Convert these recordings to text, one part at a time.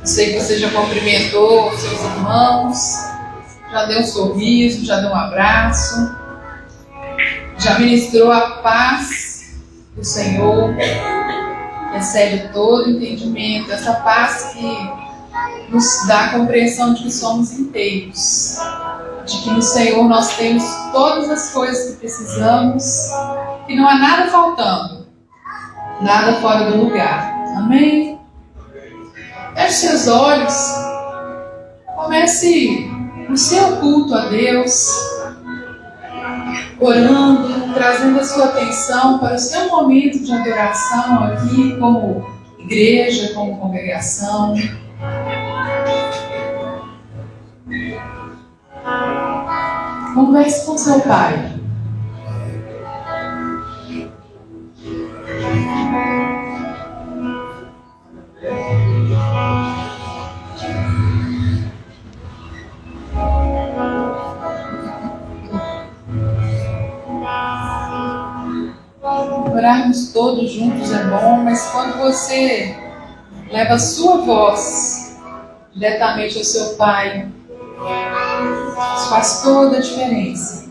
Sei que você já cumprimentou seus irmãos, já deu um sorriso, já deu um abraço, já ministrou a paz do Senhor, que excede todo entendimento, essa paz que nos dá a compreensão de que somos inteiros, de que no Senhor nós temos todas as coisas que precisamos, que não há nada faltando, nada fora do lugar. Amém? Feche seus olhos, comece o seu culto a Deus, orando, trazendo a sua atenção para o seu momento de adoração aqui como igreja, como congregação. Converse com seu Pai. Orarmos todos juntos é bom, mas quando você leva a sua voz diretamente ao seu Pai, isso faz toda a diferença.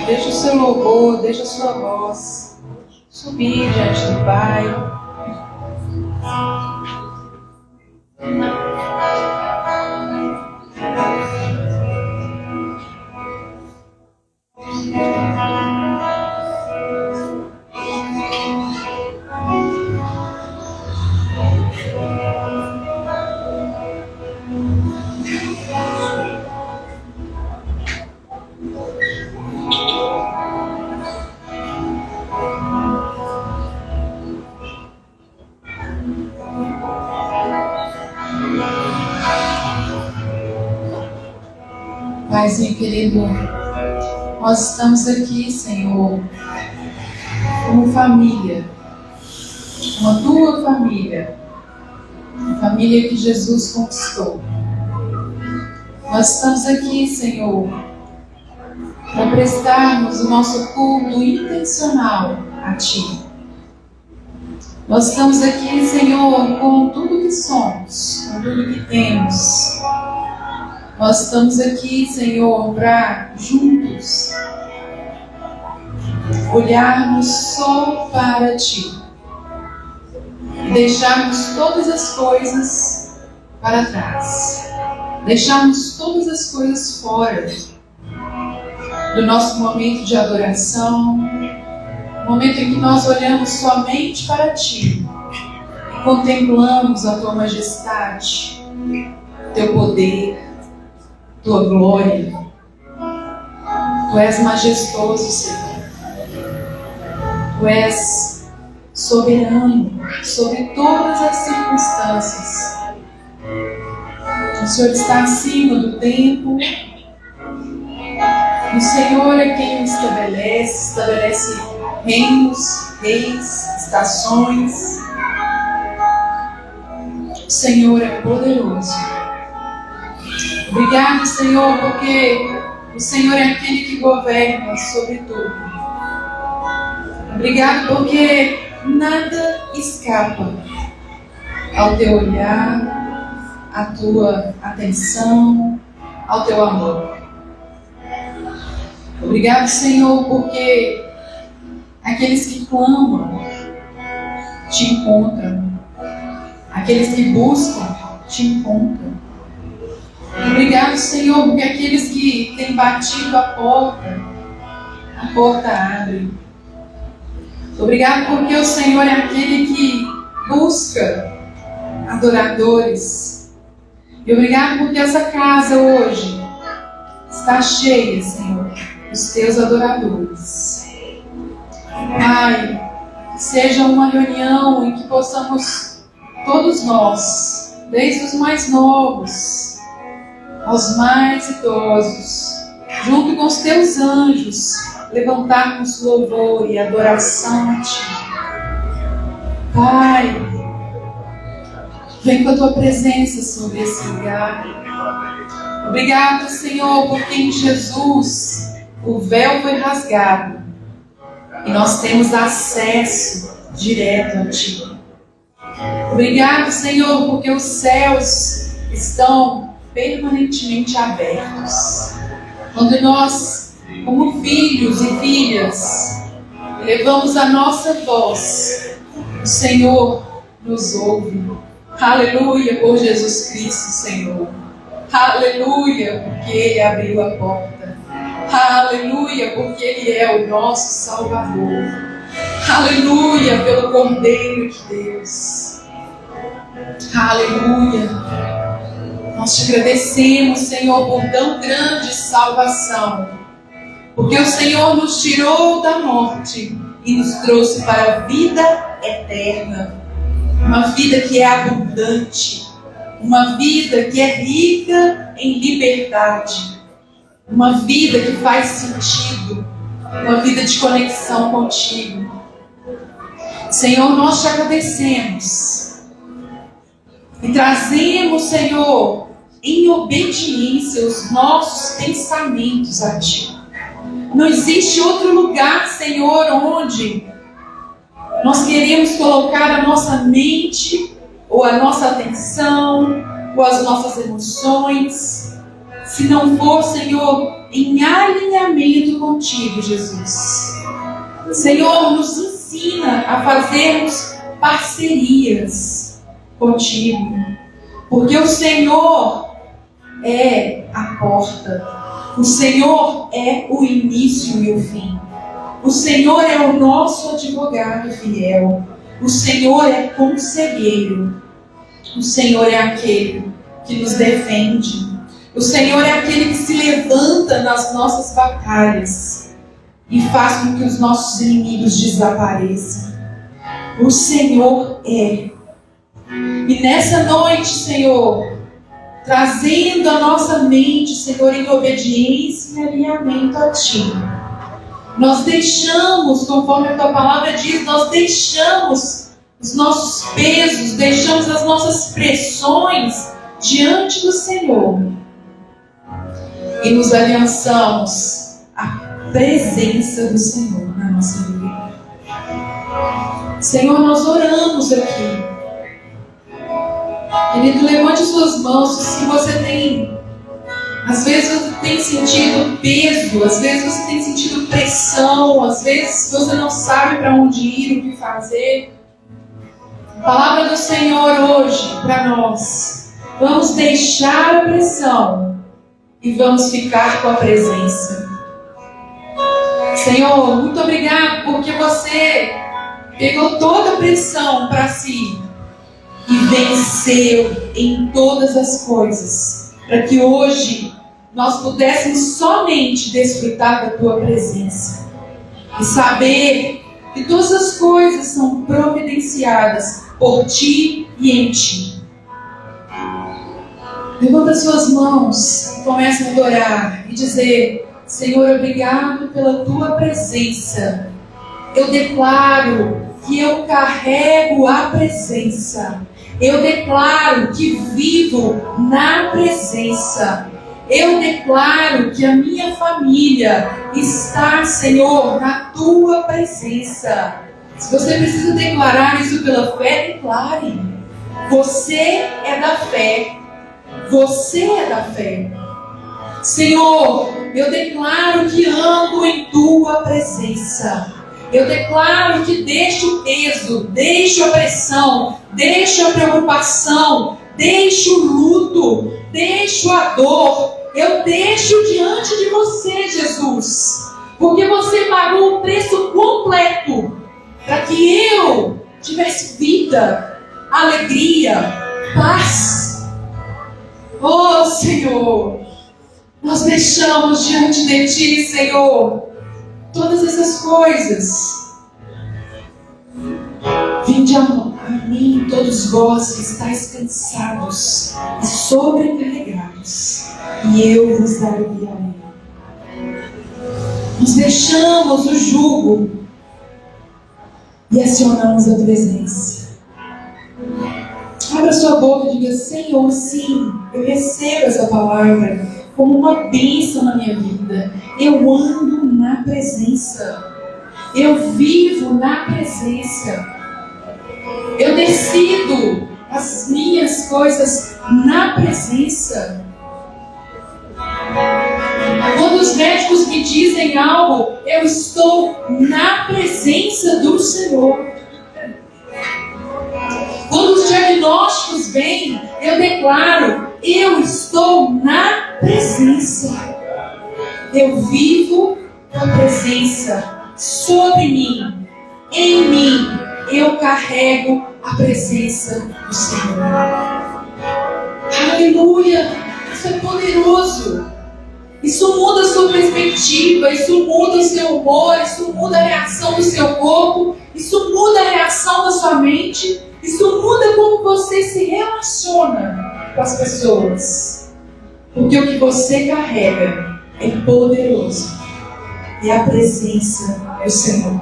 Deixa o seu louvor, deixa a sua voz subir diante do Pai. Paizinho querido, nós estamos aqui, Senhor, como família, como a tua família, a família que Jesus conquistou. Nós estamos aqui, Senhor, para prestarmos o nosso culto intencional a Ti. Nós estamos aqui, Senhor, com tudo que somos, com tudo que temos. Nós estamos aqui, Senhor, para juntos olharmos só para Ti e deixarmos todas as coisas para trás, deixarmos todas as coisas fora do nosso momento de adoração, momento em que nós olhamos somente para Ti e contemplamos a Tua majestade, Teu poder, Tua glória. Tu és majestoso, Senhor. Tu és soberano sobre todas as circunstâncias. O Senhor está acima do tempo. O Senhor é quem estabelece reinos, reis, estações. O Senhor é poderoso. Obrigado, Senhor, porque o Senhor é aquele que governa sobre tudo. Obrigado porque nada escapa ao Teu olhar, à Tua atenção, ao Teu amor. Obrigado, Senhor, porque aqueles que clamam Te encontram. Aqueles que buscam Te encontram. Obrigado, Senhor, porque aqueles que têm batido a porta abre. Obrigado porque o Senhor é aquele que busca adoradores. E obrigado porque essa casa hoje está cheia, Senhor, dos Teus adoradores. Pai, que seja uma reunião em que possamos, todos nós, desde os mais novos aos mais idosos, junto com os teus anjos, levantarmos louvor e adoração a Ti. Pai, vem com a Tua presença sobre esse lugar. Obrigado, Senhor, porque em Jesus o véu foi rasgado e nós temos acesso direto a Ti. Obrigado, Senhor, porque os céus estão permanentemente abertos. Quando nós, como filhos e filhas, elevamos a nossa voz, o Senhor nos ouve. Aleluia por Jesus Cristo, Senhor. Aleluia porque Ele abriu a porta. Aleluia porque Ele é o nosso Salvador. Aleluia pelo Cordeiro de Deus. Aleluia. Nós te agradecemos, Senhor, por tão grande salvação. Porque o Senhor nos tirou da morte e nos trouxe para a vida eterna. Uma vida que é abundante. Uma vida que é rica em liberdade. Uma vida que faz sentido. Uma vida de conexão contigo. Senhor, nós te agradecemos. E trazemos, Senhor, em obediência os nossos pensamentos a Ti. Não existe outro lugar, Senhor, onde nós queremos colocar a nossa mente, ou a nossa atenção, ou as nossas emoções, se não for, Senhor, em alinhamento contigo, Jesus. Senhor, nos ensina a fazermos parcerias contigo, porque o Senhor é a porta, o Senhor é o início e o fim. O Senhor é o nosso advogado fiel. O Senhor é conselheiro. O Senhor é aquele que nos defende. O Senhor é aquele que se levanta nas nossas batalhas e faz com que os nossos inimigos desapareçam. O Senhor é. E nessa noite, Senhor, trazendo a nossa mente, Senhor, em obediência e alinhamento a Ti, nós deixamos, conforme a Tua palavra diz, nós deixamos os nossos pesos, deixamos as nossas pressões diante do Senhor e nos aliançamos à presença do Senhor na nossa vida. Senhor, nós oramos aqui. Querido, levante suas mãos se você tem. Às vezes você tem sentido peso, às vezes você tem sentido pressão, às vezes você não sabe para onde ir, o que fazer. A palavra do Senhor hoje para nós. Vamos deixar a pressão e vamos ficar com a presença. Senhor, muito obrigado porque você pegou toda a pressão para si e venceu em todas as coisas, para que hoje nós pudéssemos somente desfrutar da Tua presença e saber que todas as coisas são providenciadas por Ti e em Ti. Levanta suas mãos e comece a adorar e dizer: Senhor, obrigado pela Tua presença. Eu declaro que eu carrego a presença. Eu declaro que vivo na presença. Eu declaro que a minha família está, Senhor, na Tua presença. Se você precisa declarar isso pela fé, declare. Você é da fé. Você é da fé. Senhor, eu declaro que ando em Tua presença. Eu declaro que deixo o peso, deixo a pressão, deixo a preocupação, deixo o luto, deixo a dor. Eu deixo diante de você, Jesus, porque você pagou o preço completo para que eu tivesse vida, alegria, paz. Oh, Senhor, nós deixamos diante de Ti, Senhor, todas essas coisas, Vinde a mim, todos vós que estáis cansados e sobrecarregados, e eu vos aliviarei. Nós deixamos o jugo e acionamos a presença. Abra sua boca e diga: Senhor, sim, eu recebo essa palavra como uma bênção na minha vida. Eu ando na presença. Eu vivo na presença. Eu decido as minhas coisas na presença. Quando os médicos me dizem algo, eu estou na presença do Senhor. Quando os diagnósticos vêm, eu declaro: eu estou na presença. Eu vivo a presença sobre mim, em mim. Eu carrego a presença do Senhor. Aleluia! Isso é poderoso. Isso muda a sua perspectiva, isso muda o seu humor, isso muda a reação do seu corpo, isso muda a reação da sua mente, isso muda como você se relaciona com as pessoas. Porque o que você carrega é poderoso. É a presença do Senhor.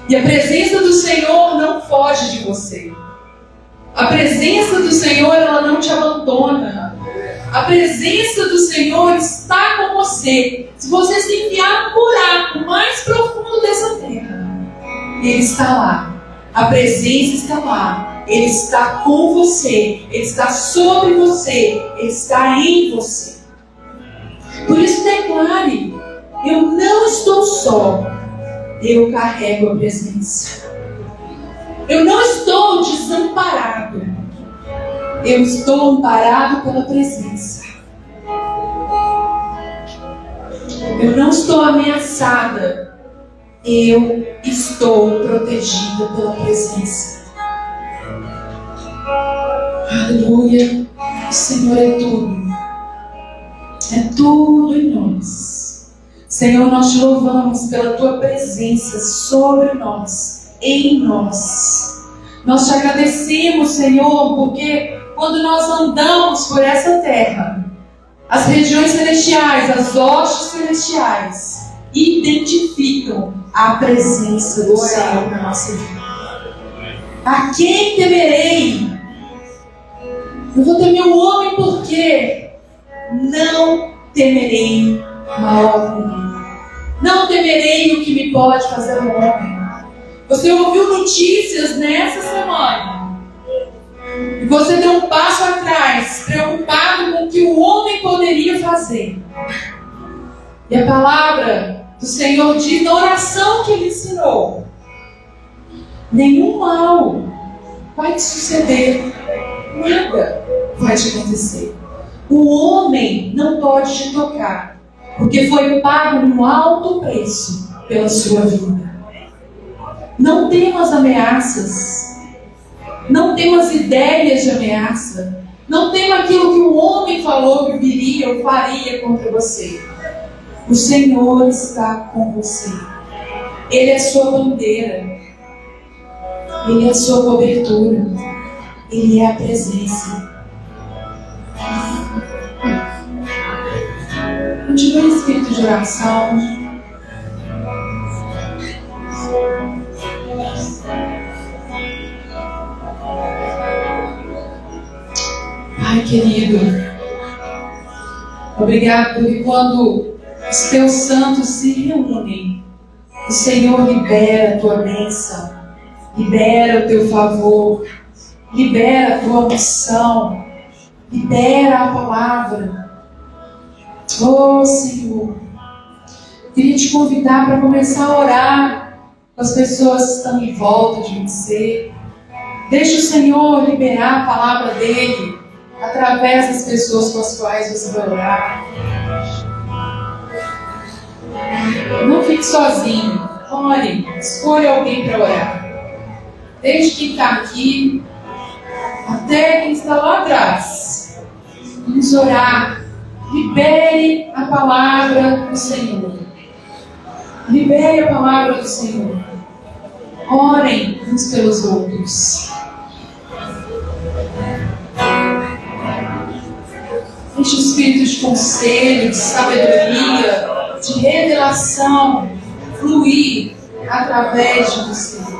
E a presença do Senhor não foge de você. A presença do Senhor, ela não te abandona. A presença do Senhor está com você. Se você se enfiar no buraco mais profundo dessa terra, Ele está lá. A presença está lá. Ele está com você. Ele está sobre você. Ele está em você. Por isso declare: eu não estou só. Eu carrego a presença. Eu não estou desamparado. Eu estou amparado pela presença. Eu não estou ameaçada. Eu estou protegida pela presença. Aleluia. O Senhor é tudo. É tudo em nós. Senhor, nós te louvamos pela tua presença sobre nós, em nós. Nós te agradecemos, Senhor, porque quando nós andamos por essa terra, as regiões celestiais, as hostes celestiais, identificam a presença do Senhor na nossa vida. A quem temerei? Eu vou temer o homem porque não temerei mal algum. Não temerei o que me pode fazer o homem. Você ouviu notícias nessa semana e você deu um passo atrás, preocupado com o que o homem poderia fazer. E a palavra do Senhor diz na oração que Ele ensinou: nenhum mal vai te suceder, nada vai te acontecer. O homem não pode te tocar, porque foi pago um alto preço pela sua vida. Não temas ameaças. Não temas ideias de ameaça. Não tema aquilo que o homem falou que viria ou faria contra você. O Senhor está com você. Ele é a sua bandeira. Ele é a sua cobertura. Ele é a presença. Continue em espírito de oração. Pai querido, obrigado porque quando os teus santos se reúnem, o Senhor libera a tua bênção, libera o teu favor, libera a tua unção, libera a palavra. Oh Senhor, queria te convidar para começar a orar com as pessoas que estão em volta de você. Deixa o Senhor liberar a palavra dele através das pessoas com as quais você vai orar. Não fique sozinho. Ore, escolha alguém para orar. Desde quem está aqui até quem está lá atrás. Vamos orar. Libere a palavra do Senhor. Libere a palavra do Senhor. Orem uns pelos outros. Deixe o espírito de conselho, de sabedoria, de revelação fluir através de você.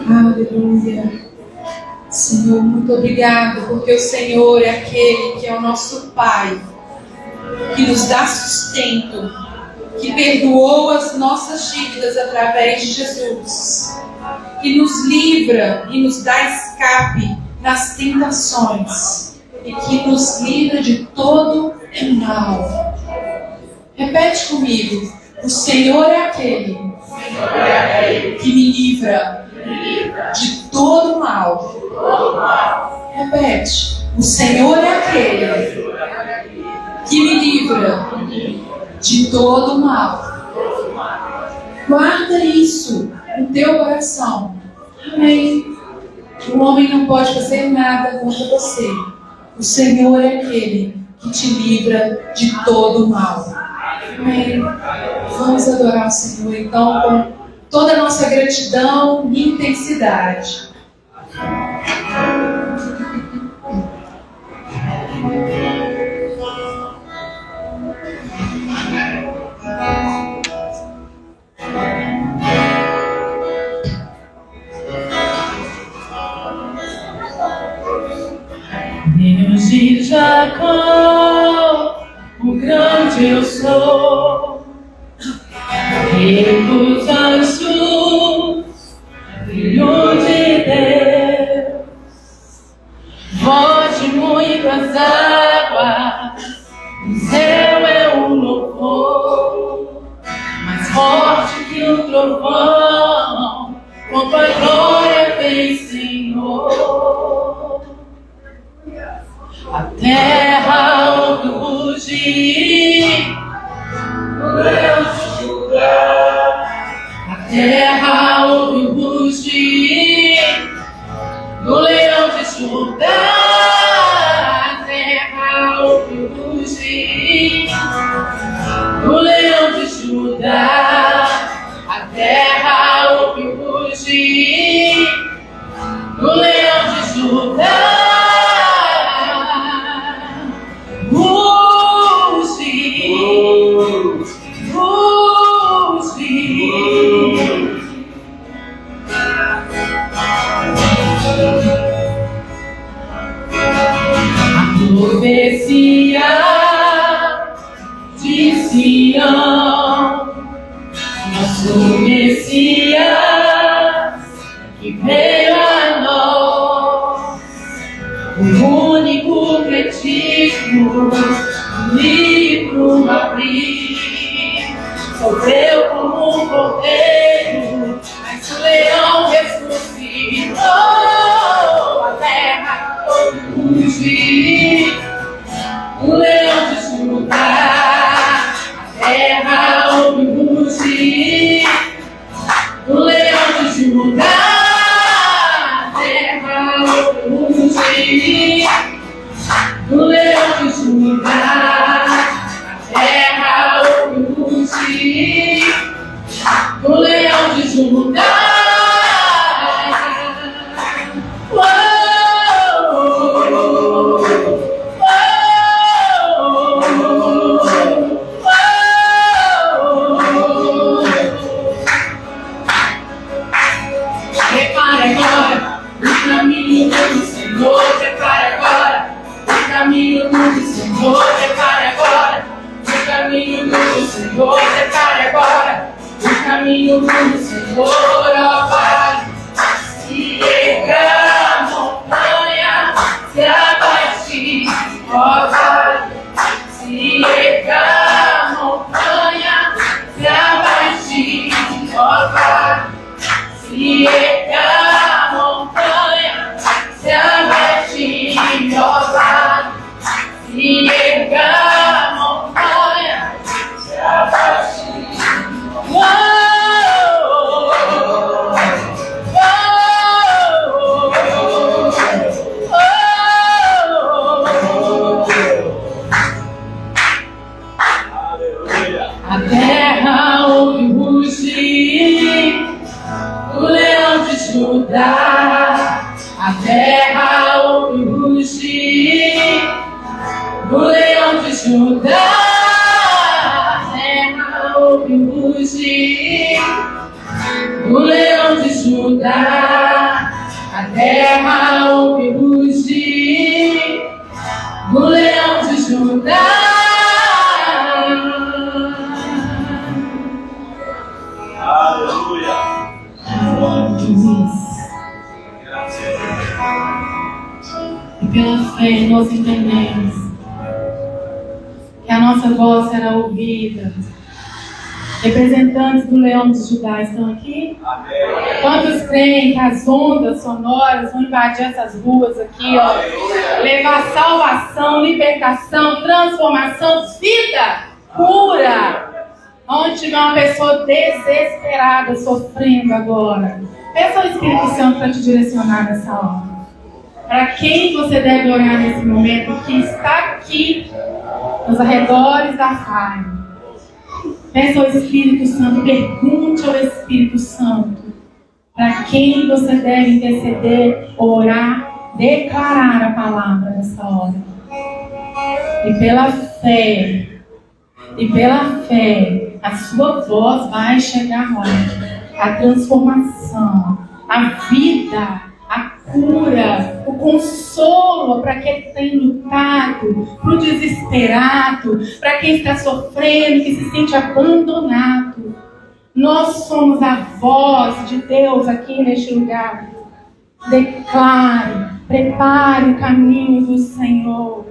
Aleluia. Senhor, muito obrigado, porque o Senhor é aquele que é o nosso Pai, que nos dá sustento, que perdoou as nossas dívidas através de Jesus, que nos livra e nos dá escape nas tentações e que nos livra de todo mal. Repete comigo: o Senhor é aquele que me livra de todo mal. Repete: o Senhor é aquele que me livra de todo mal. Guarda isso no teu coração. Amém. O homem não pode fazer nada contra você. O Senhor é aquele que te livra de todo mal. Amém. Vamos adorar o Senhor então com toda a nossa gratidão e intensidade. Deus de Jacó, o grande eu sou, Rei dos anjos, Filho de Deus, voz de muitas águas, o céu é um louvor, mais forte que o trovão, com tua glória vem, Senhor. terra ouve o rugir do leão de Judá. A terra ouve o rugir do leão de Judá. A terra ouve o rugir do leão de Judá. A terra ouve o rugir do leão de Judá. Profecia de Sião, nosso Messias que veio a nós, o único cretivo, livro abrir, sofreu como um cordeiro, mas o leão ressuscitou. A terra rugir, o leão de Judá. A terra ouve rugir, o leão de Judá. A terra ouve rugir, o leão de Judá. A terra ouve rugir, o leão de Judá. Senhor, prepare agora o caminho do Senhor, ó Pai. Se erga a montanha, se abate, ó Pai. Se erga a montanha, se abate, ó Pai. Se erga a montanha, se abate, ó Pai. Se erga a montanha, se abate. A terra ouve rugir do leão de Judá. A terra ouve rugir do leão de Judá. A terra ouve rugir do leão de Judá. A terra ouve rugir do leão de Judá. Aleluia. E pela fé nós entendemos que a nossa voz será ouvida. Representantes do leão de Judá estão aqui? Amém. Quantos creem que as ondas sonoras vão invadir essas ruas aqui, ó? Levar salvação, libertação, transformação, vida, cura. Onde tiver uma pessoa desesperada, sofrendo agora, peça ao Espírito Santo para te direcionar nessa hora. Para quem você deve orar nesse momento, que está aqui nos arredores da Fire. Peça ao Espírito Santo, pergunte ao Espírito Santo para quem você deve interceder, orar, declarar a palavra nessa hora. E pela fé, a sua voz vai chegar lá. A transformação, a vida, a cura, o consolo para quem tem lutado, para o desesperado, para quem está sofrendo, que se sente abandonado. Nós somos a voz de Deus aqui neste lugar. Declare, prepare o caminho do Senhor.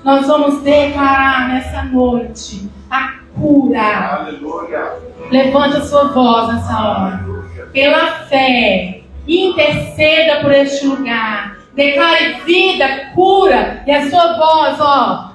Nós vamos declarar nessa noite a cura. Aleluia. Levante a sua voz nessa hora. Pela fé, interceda por este lugar. Declare vida, cura. E a sua voz,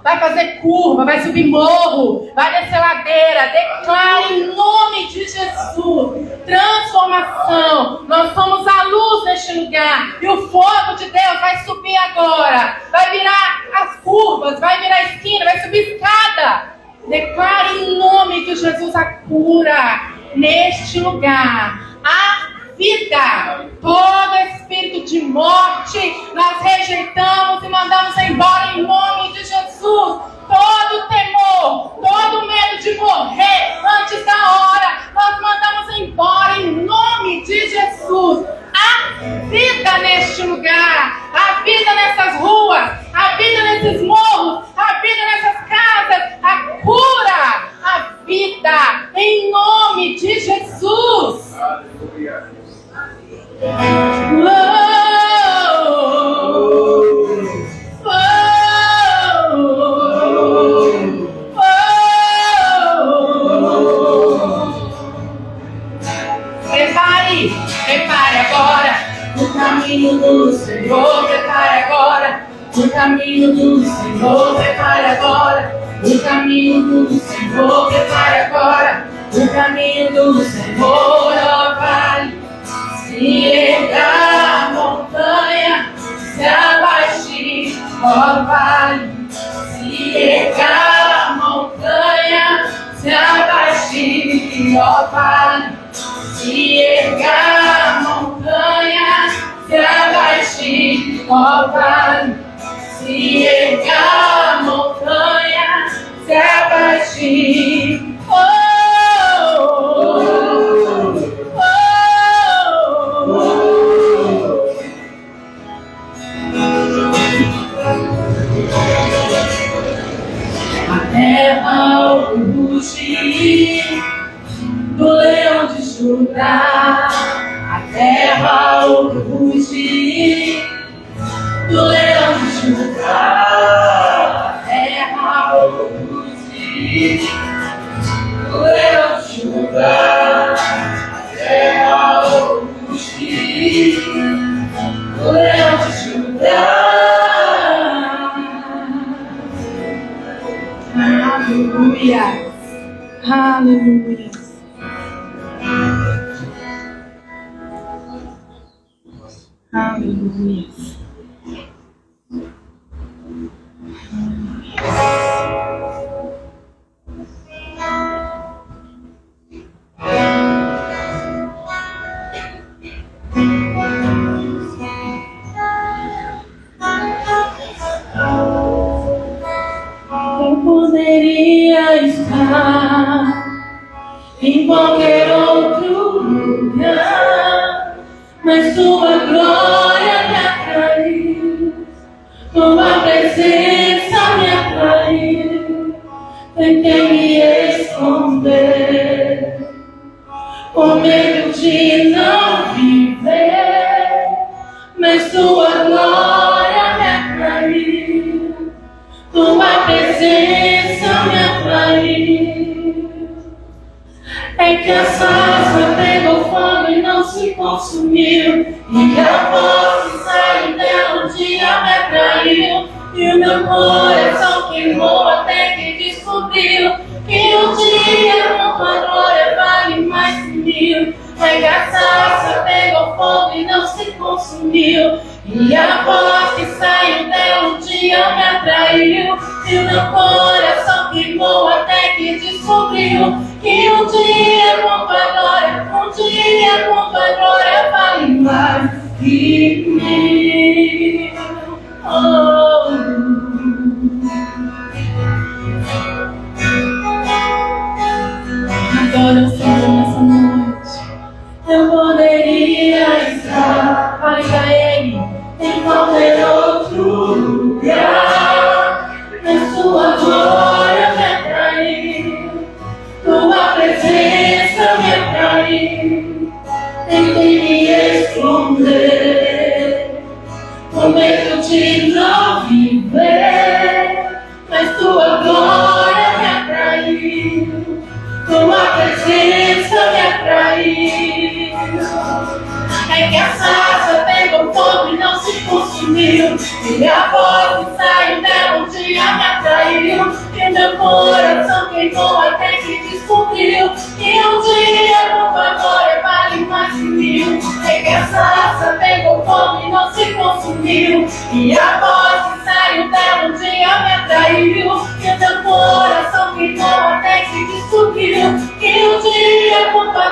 vai fazer curva, vai subir morro, vai descer ladeira. Declare em nome de Jesus transformação. Nós somos a luz neste lugar. E o fogo de Deus vai subir agora. Vai virar as curvas, vai virar a esquina, vai subir escada. Declare em nome de Jesus a cura neste lugar. A vida. Todo espírito de morte nós rejeitamos e mandamos embora em nome de Jesus. Todo temor, todo medo de morrer antes da hora, nós mandamos embora em nome de Jesus. A vida neste lugar, a vida nessas ruas, a vida nesses morros, a vida nessas casas, a cura, a vida em nome de Jesus. Prepare agora o caminho do Senhor. Prepare agora o caminho do Senhor. Prepare agora o caminho do Senhor. Prepare agora o caminho do Senhor. Ó vale, se erga a montanha, se abaixe. Ó vale, se erga a montanha, se abaixe. Ó vale, se erga a montanha, se abaixe. Ó vale, se erga a montanha, se abaixe. A terra o rugir do leão de Judá, a terra o rugir do leão de Judá, a terra o rugir do leão de Judá, a terra o rugir do leão de Judá. Aleluia, aleluia. Aleluia. Eu poderia estar em qualquer outro lugar, mas tua glória me atraiu, tua presença me atraiu. Tentei me esconder, com medo de não viver, mas tua glória me atraiu, tua presença me atraiu. É que a sarça pegou fogo e não se consumiu, e a voz que saiu dela um dia me atraiu, e o meu coração queimou até que descobriu que um dia com tua glória vale mais que mil. É que a sarça pegou fogo e não se consumiu, e a voz que saiu dela um dia me atraiu, e o meu coração queimou até que descobriu que um dia com tua glória, um dia com tua glória vale mais que mil. Adoro o Senhor nessa noite. Eu poderia estar, fale pra Ele, em qualquer outro lugar, mas tua glória me atraiu, tua presença me atraiu. Tentei me esconder, com medo de não a voz que saiu dela um dia me atraiu. E meu coração queimou até que descobriu que um dia com tua glória vale mais que mil. E que essa raça pegou fogo e não se consumiu. E a voz que saiu dela um dia me atraiu. E meu coração queimou até que descobriu que um dia com tua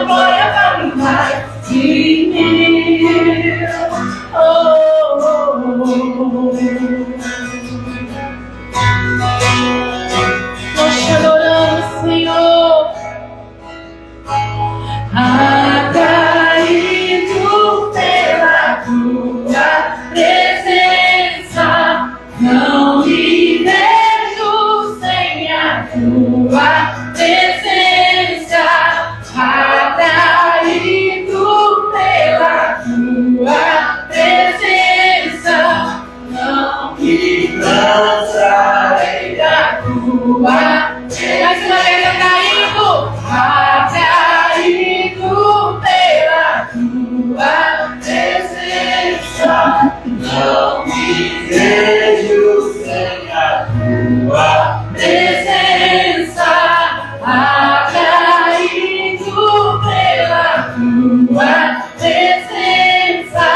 glória, vale mais que mil. Oh, oh, oh. Nós te adoramos, Senhor. Atraído pela tua presença, não me vejo sem a tua presença. Atraído pela tua presença, não me cansarei da tua. Mais uma vez, atraído pela tua presença, não me vejo sem a tua presença. Atraído pela tua presença,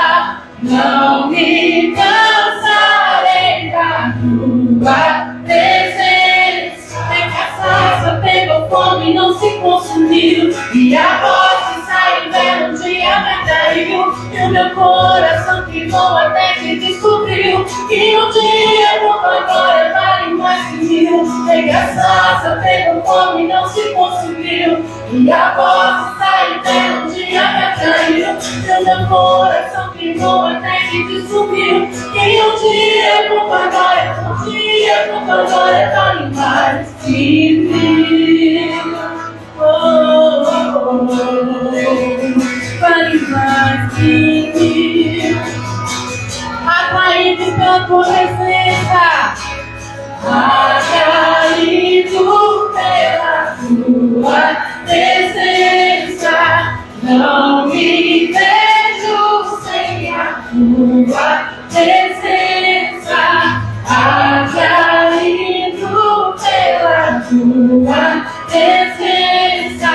não me cansarei da tua presença. É que a sarça pegou fome e não se consumiu. E a voz que saiu dela um dia me atraiu. E o meu coração queimou até que descobriu que um dia com tua glória vale mais que mil. É que a sarça pegou fome e não se consumiu. E a voz que saiu dela um dia me atraiu. E o meu coração queimou até que descobriu que um dia com tua glória, vale mais que mil. Oh, oh, oh, vale mais que mil. Atraído pela tua presença, atraído pela tua presença, não me vejo sem a tua presença. Atraído pela tua presença,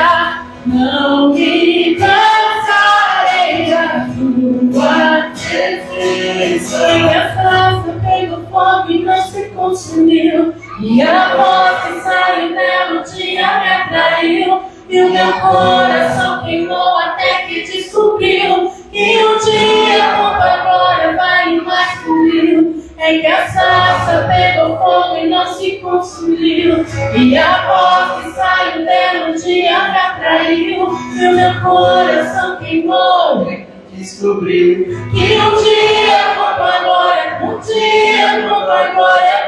não me cansarei da tua presença. E a sarça pegou fogo e não se consumiu. E a voz que saiu dela um dia me atraiu. E o meu coração queimou até que descobriu que um dia com tua glória vale mais que mil. É que a sarça pegou fogo e não se consumiu. E a voz que saiu dela um dia me atraiu. E o meu coração queimou, descobriu que um dia com tua glória,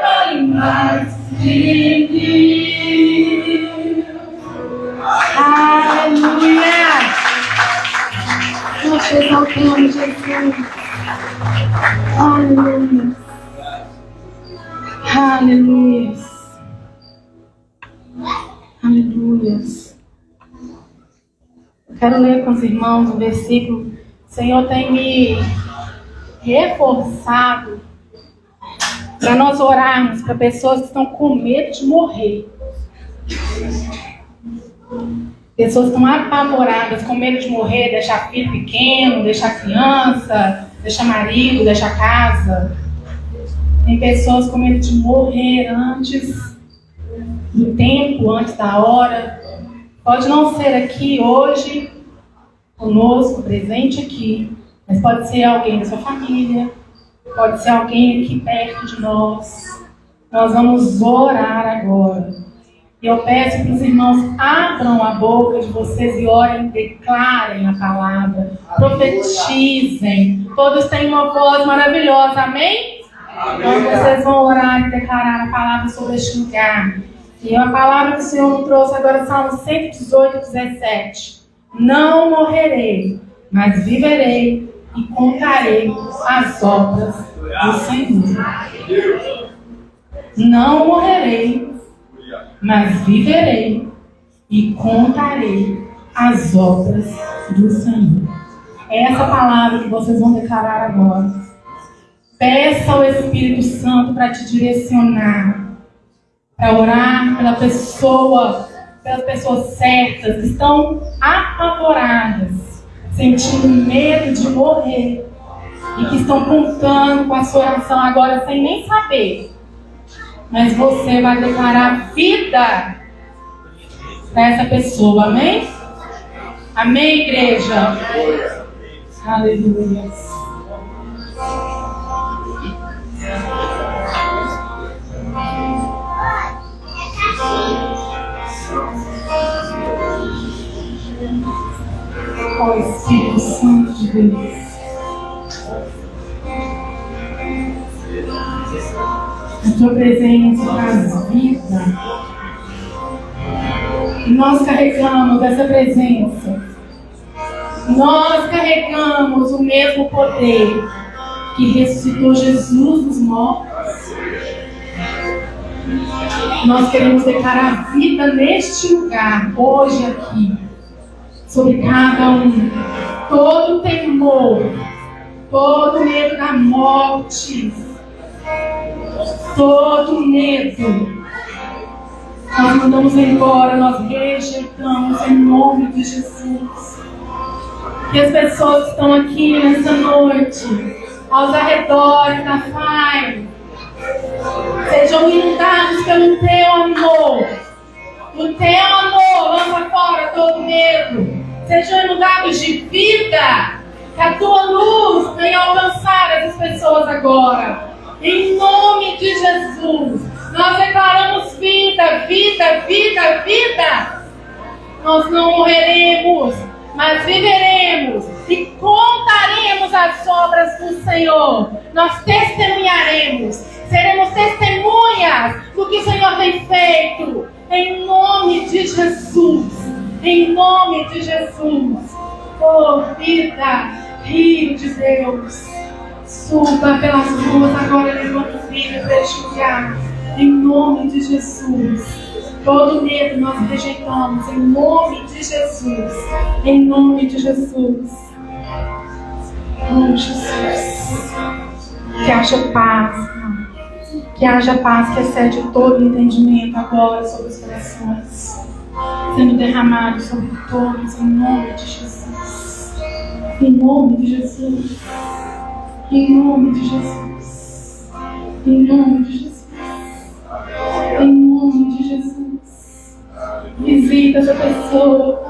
vale mais que mil. Aleluia! Nós te exaltamos, Jesus. Aleluia. Aleluia. Aleluia. Eu quero ler com os irmãos um versículo. O Senhor tem me reforçado para nós orarmos para pessoas que estão com medo de morrer. Pessoas que estão apavoradas, com medo de morrer, deixar filho pequeno, deixar criança, deixar marido, deixar casa. Tem pessoas com medo de morrer antes do tempo, antes da hora. Pode não ser aqui hoje, conosco, presente aqui, mas pode ser alguém da sua família, pode ser alguém aqui perto de nós. Nós vamos orar agora. E eu peço para os irmãos, abram a boca de vocês e orem, declarem a palavra, profetizem. Todos têm uma voz maravilhosa, amém? Então vocês vão orar e declarar a palavra sobre este lugar. E a palavra que o Senhor me trouxe agora, Salmo 118, 17. Não morrerei, mas viverei e contarei as obras do Senhor. Não morrerei, mas viverei e contarei as obras do Senhor. É essa palavra que vocês vão declarar agora. Espírito Santo para te direcionar, para orar pelas pessoas certas que estão apavoradas, sentindo medo de morrer e que estão contando com a sua oração agora sem nem saber. Mas você vai declarar vida para essa pessoa, amém? Amém, igreja? Aleluia. Ó Espírito Santo de Deus, a tua presença traz vida. E nós carregamos essa presença. Nós carregamos o mesmo poder que ressuscitou Jesus dos mortos. Nós queremos declarar vida neste lugar, hoje aqui, sobre cada um. Todo temor, todo medo da morte, todo medo, nós mandamos embora, nós rejeitamos em nome de Jesus. Que as pessoas que estão aqui nessa noite, aos arredores da Fire, sejam inundados pelo teu amor. O teu amor lança fora todo medo. Sejam inundados de vida. Que a tua luz venha alcançar essas pessoas agora. Em nome de Jesus. Nós declaramos vida, vida, vida, vida. Nós não morreremos, mas viveremos e contaremos as obras do Senhor. Nós testemunharemos, seremos testemunhas do que o Senhor tem feito. Em nome de Jesus, em nome de Jesus. Oh, vida, Rio de Deus, suba pelas ruas agora, levanta vida para este lugar. Em nome de Jesus. Todo medo nós rejeitamos. Em nome de Jesus. Em nome de Jesus. Oh, Jesus. Que haja paz. Que haja paz que excede todo entendimento agora sobre os corações. Sendo derramado sobre todos. Em nome de Jesus. Em nome de Jesus. Em nome de Jesus. Em nome de Jesus. Em nome de Jesus. Visita essa pessoa.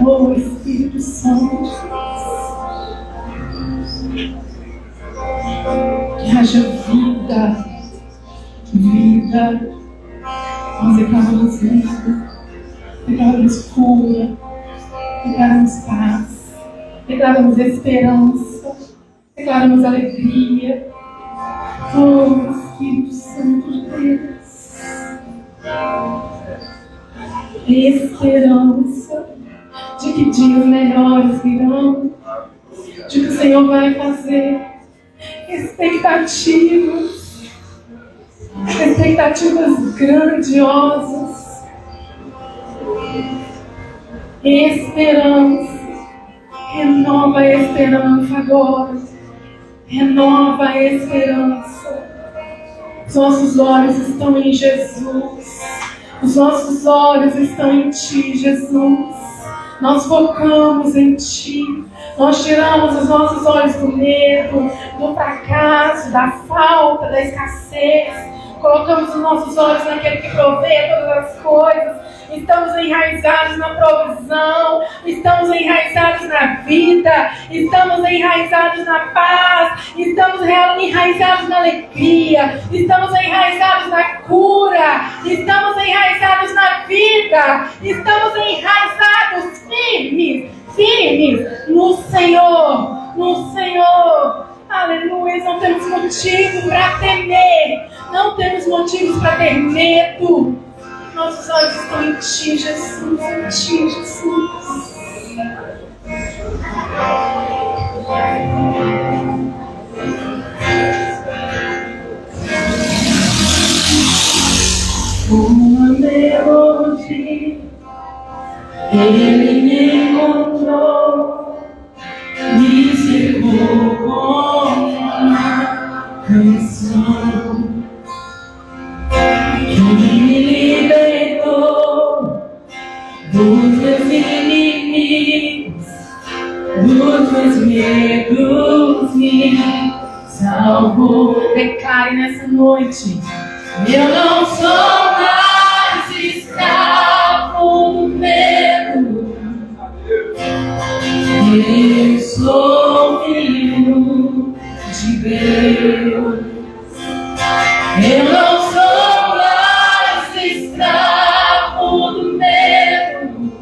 Oh, Espírito Santo. Que haja vida. Vida. Nós declaramos vida. Declaramos cura. Declaramos paz. Declaramos esperança. Declaramos alegria. Oh, Espírito Santo de Deus. Esperança de que dias melhores virão. De que o Senhor vai fazer. Expectativas. Expectativas grandiosas. Esperança. Renova a esperança agora. Renova a esperança. Os nossos olhos estão em Jesus. Os nossos olhos estão em Ti, Jesus. Nós focamos em Ti. Nós tiramos os nossos olhos do medo, do fracasso, da falta, da escassez. Colocamos os nossos olhos naquele que provê todas as coisas. Estamos enraizados na provisão, estamos enraizados na vida, estamos enraizados na paz, estamos enraizados na alegria, estamos enraizados na cura, estamos enraizados na vida, estamos enraizados firmes, firmes no Senhor, no Senhor. Aleluia, não temos motivo para temer, não temos motivos para ter medo. Nossos olhos estão em Ti, Jesus, em Ti, Jesus. Uma melodia, Ele me encontrou. Declare nessa noite: eu não sou mais escravo do medo. Eu sou filho de Deus. Eu não sou mais escravo do medo.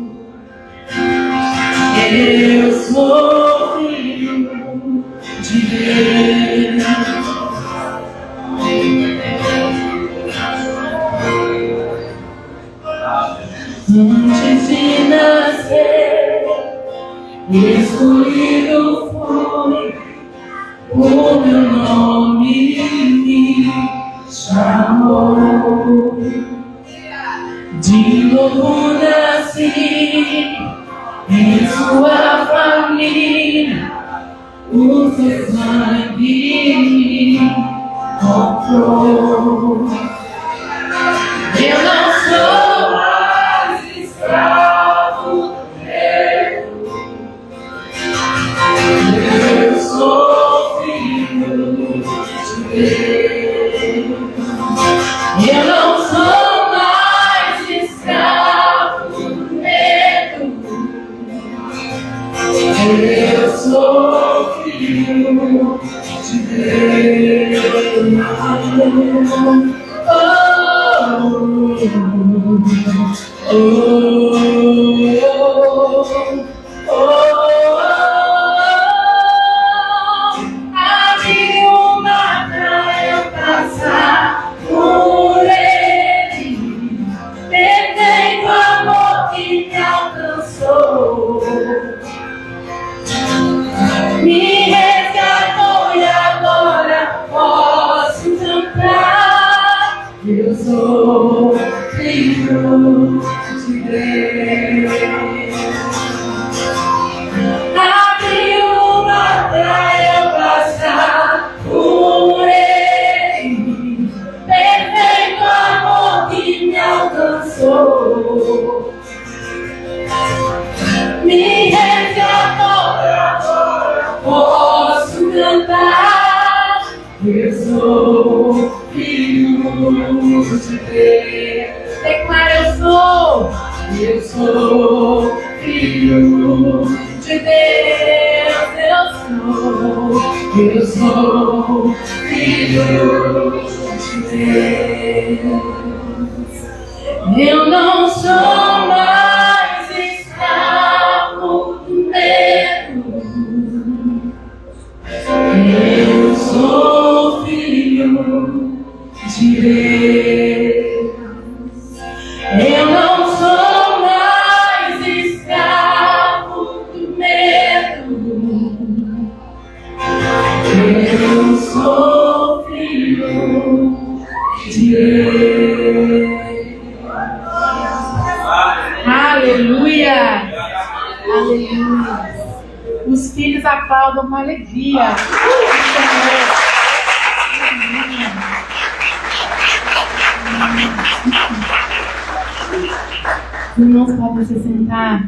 Eu sou filho de Deus. Antes de nascer, escolhido foi, o meu nome me chamou. De novo nasci em sua família, o seu sangue me comprou. Eu não sou mais escravo do medo. Eu sou filho de Deus. Eu não sou mais escravo do medo. Eu sou filho de Deus. Abre uma pra eu passar por ele, perfeito amor que me alcançou, me resgatou e agora posso cantar. Eu sou filho de Deus. Abre uma pra eu passar por ele, perfeito amor que me alcançou, me resgatou e agora posso cantar. Eu sou filho de Deus. Declara: eu sou filho de Deus. Eu sou filho de Deus. Eu não sou mais escravo do medo. Eu sou filho de Deus. Eu não sou mais escravo do medo. Eu sou filho de Deus. Aleluia! Aleluia! Os filhos aplaudam com alegria. Irmãos, pode se sentar.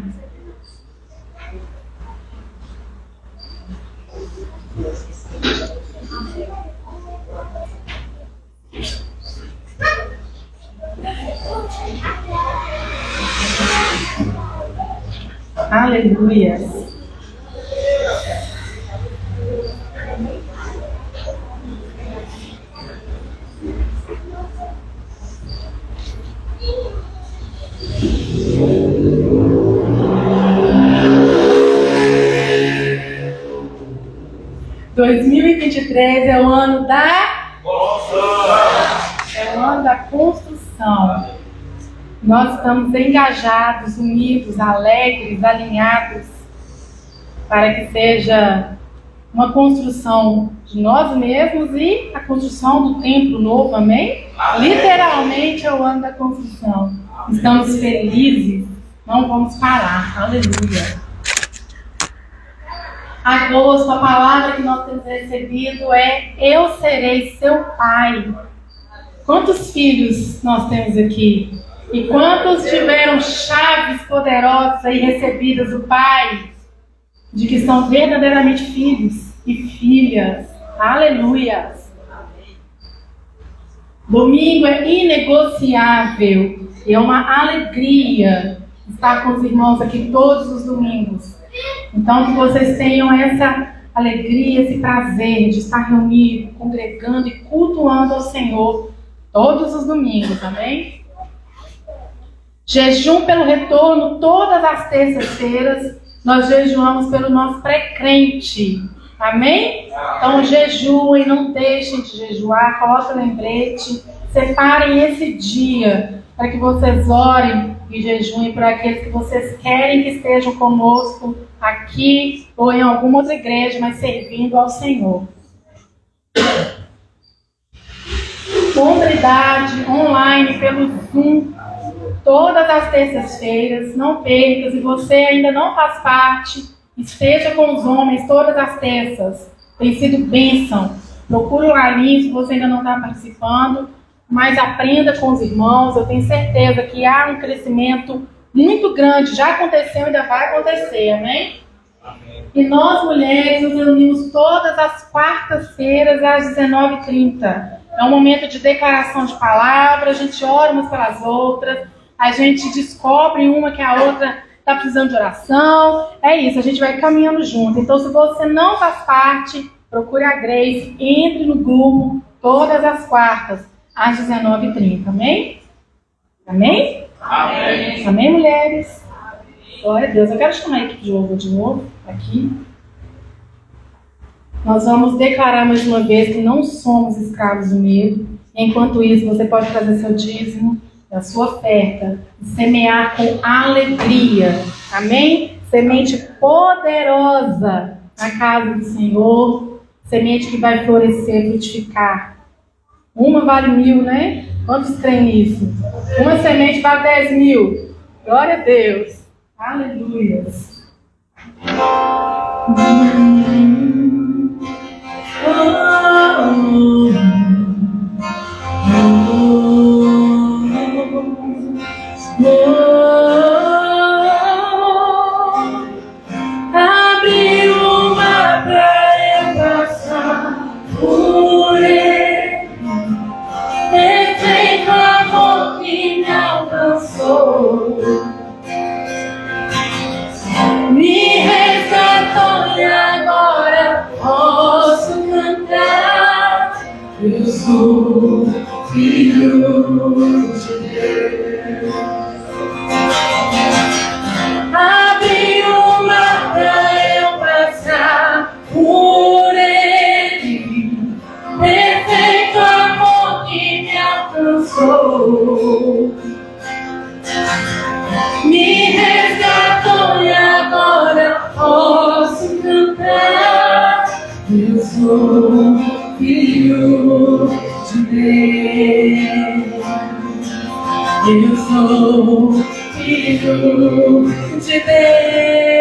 Aleluia. – 2023 é o ano da construção. Nós estamos engajados, unidos, alegres, alinhados, para que seja uma construção de nós mesmos e a construção do templo novo, amém? Literalmente é o ano da construção. Estamos felizes, não vamos parar, aleluia. Agosto, a palavra que nós temos recebido é: eu serei seu pai. Quantos filhos nós temos aqui? E quantos tiveram chaves poderosas aí recebidas do Pai, de que são verdadeiramente filhos e filhas? Aleluia! Domingo é inegociável e é uma alegria estar com os irmãos aqui todos os domingos. Então, que vocês tenham essa alegria, esse prazer de estar reunido, congregando e cultuando ao Senhor todos os domingos, amém? Jejum pelo retorno, todas as terças-feiras, nós jejuamos pelo nosso pré-crente, amém? Então jejuem, não deixem de jejuar, coloquem lembrete, separem esse dia para que vocês orem e jejuem por aqueles que vocês querem que estejam conosco aqui ou em alguma outra igreja, mas servindo ao Senhor. Comunidade online pelo Zoom, todas as terças-feiras, não perca. Se você ainda não faz parte, esteja com os homens todas as terças. Tem sido bênção. Procure o Alinho se você ainda não está participando, mas aprenda com os irmãos. Eu tenho certeza que há um crescimento muito grande. Já aconteceu e ainda vai acontecer, amém? E nós, mulheres, nos reunimos todas as quartas-feiras às 19h30. É um momento de declaração de palavra, a gente ora umas pelas outras, a gente descobre uma que a outra está precisando de oração. É isso, a gente vai caminhando junto. Então, se você não faz parte, procure a Grace, entre no grupo todas as quartas, às 19h30, amém? Amém? Amém, amém, mulheres? Glória a Deus. Eu quero chamar a equipe de louvor de novo, aqui. Nós vamos declarar mais uma vez que não somos escravos do medo. Enquanto isso, você pode trazer seu dízimo, a sua oferta, e semear com alegria. Amém? Semente poderosa na casa do Senhor. Semente que vai florescer, frutificar. Uma vale 1000, né? Quantos creem nisso? Uma semente vale 10.000. Glória a Deus. Aleluias. Abre uma praia passar por ele, perfeito amor que me alcançou, me resgatou e agora posso cantar. Eu sou filho de Deus. Abre uma pra eu passar por ele, perfeito amor que me alcançou, me resgatou e agora posso cantar. Eu sou filho de Deus. Eu sou filho de Deus.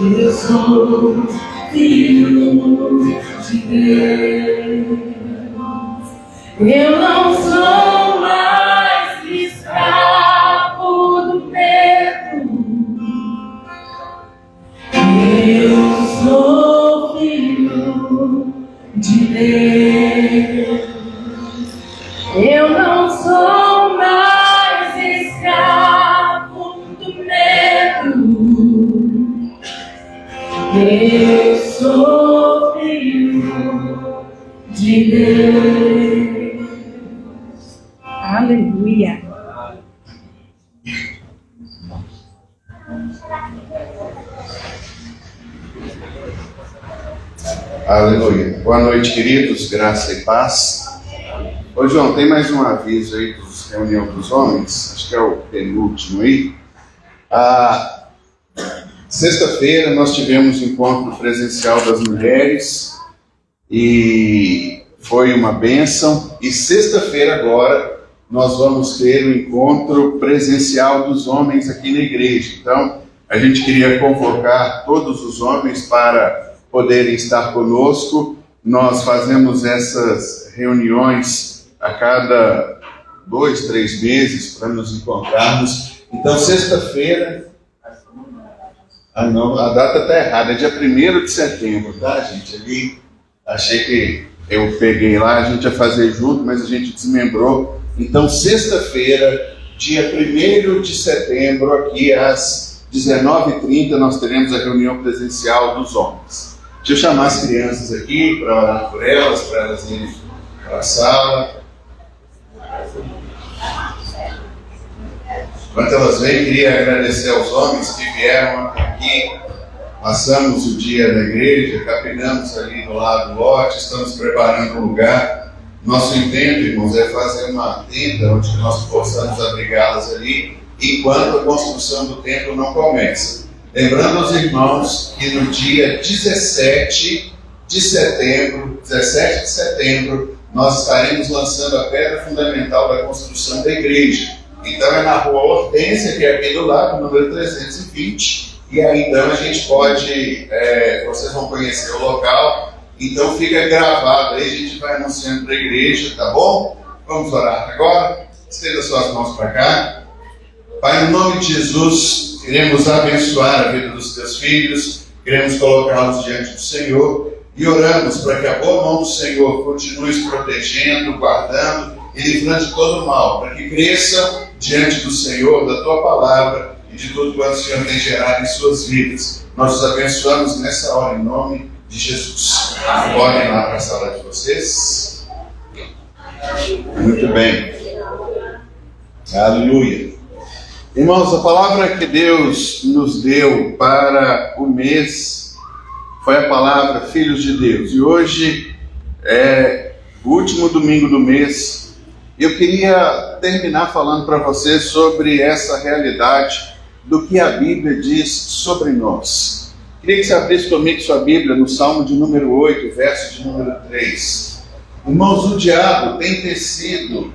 Eu sou filho de Deus. Eu não sou mais escravo do medo. Eu sou filho de Deus. Eu não sou mais escravo do medo. Eu sou filho de Deus. Aleluia. Aleluia. Boa noite, queridos. Graça e paz. Ô, João, tem mais um aviso aí dos reunião dos homens? Acho que é o penúltimo aí. Sexta-feira nós tivemos encontro presencial das mulheres e foi uma bênção. E sexta-feira agora nós vamos ter o encontro presencial dos homens aqui na igreja. Então, a gente queria convocar todos os homens para poderem estar conosco. Nós fazemos essas reuniões a cada 2, 3 meses para nos encontrarmos. Então, sexta-feira... não, a data está errada, é dia 1º de setembro, tá, gente? Ali, achei que eu peguei lá, a gente ia fazer junto, mas a gente desmembrou. Então, sexta-feira, dia 1º de setembro, aqui às 19h30, nós teremos a reunião presencial dos homens. Deixa eu chamar as crianças aqui para orar por elas, para elas irem para a sala. Enquanto elas vêm, queria agradecer aos homens que vieram aqui. Passamos o dia da igreja, capinamos ali do lado do lote, estamos preparando um lugar. Nosso intento, irmãos, é fazer uma tenda onde nós possamos abrigá-las ali, enquanto a construção do templo não começa. Lembrando aos irmãos que no dia 17 de setembro, nós estaremos lançando a pedra fundamental da construção da igreja. Então é na rua Hortência, que é aqui do lado, número 320. E aí então a gente pode, vocês vão conhecer o local, então fica gravado aí, a gente vai anunciando para a igreja, tá bom? Vamos orar agora, estenda suas mãos para cá. Pai, no nome de Jesus, queremos abençoar a vida dos teus filhos, queremos colocá-los diante do Senhor e oramos para que a boa mão do Senhor continue os protegendo, guardando e livrando de todo mal, para que cresça diante do Senhor, da tua palavra e de tudo quanto o Senhor tem gerado em suas vidas. Nós os abençoamos nessa hora em nome de Jesus. Podem ir lá para a sala de vocês. Muito bem. Aleluia. Irmãos, a palavra que Deus nos deu para o mês foi a palavra Filhos de Deus. E hoje é o último domingo do mês. Eu queria terminar falando para vocês sobre essa realidade do que a Bíblia diz sobre nós. Queria que você abrisse comigo sua Bíblia no Salmo de número 8, verso de número 3. Irmãos, o diabo tem tecido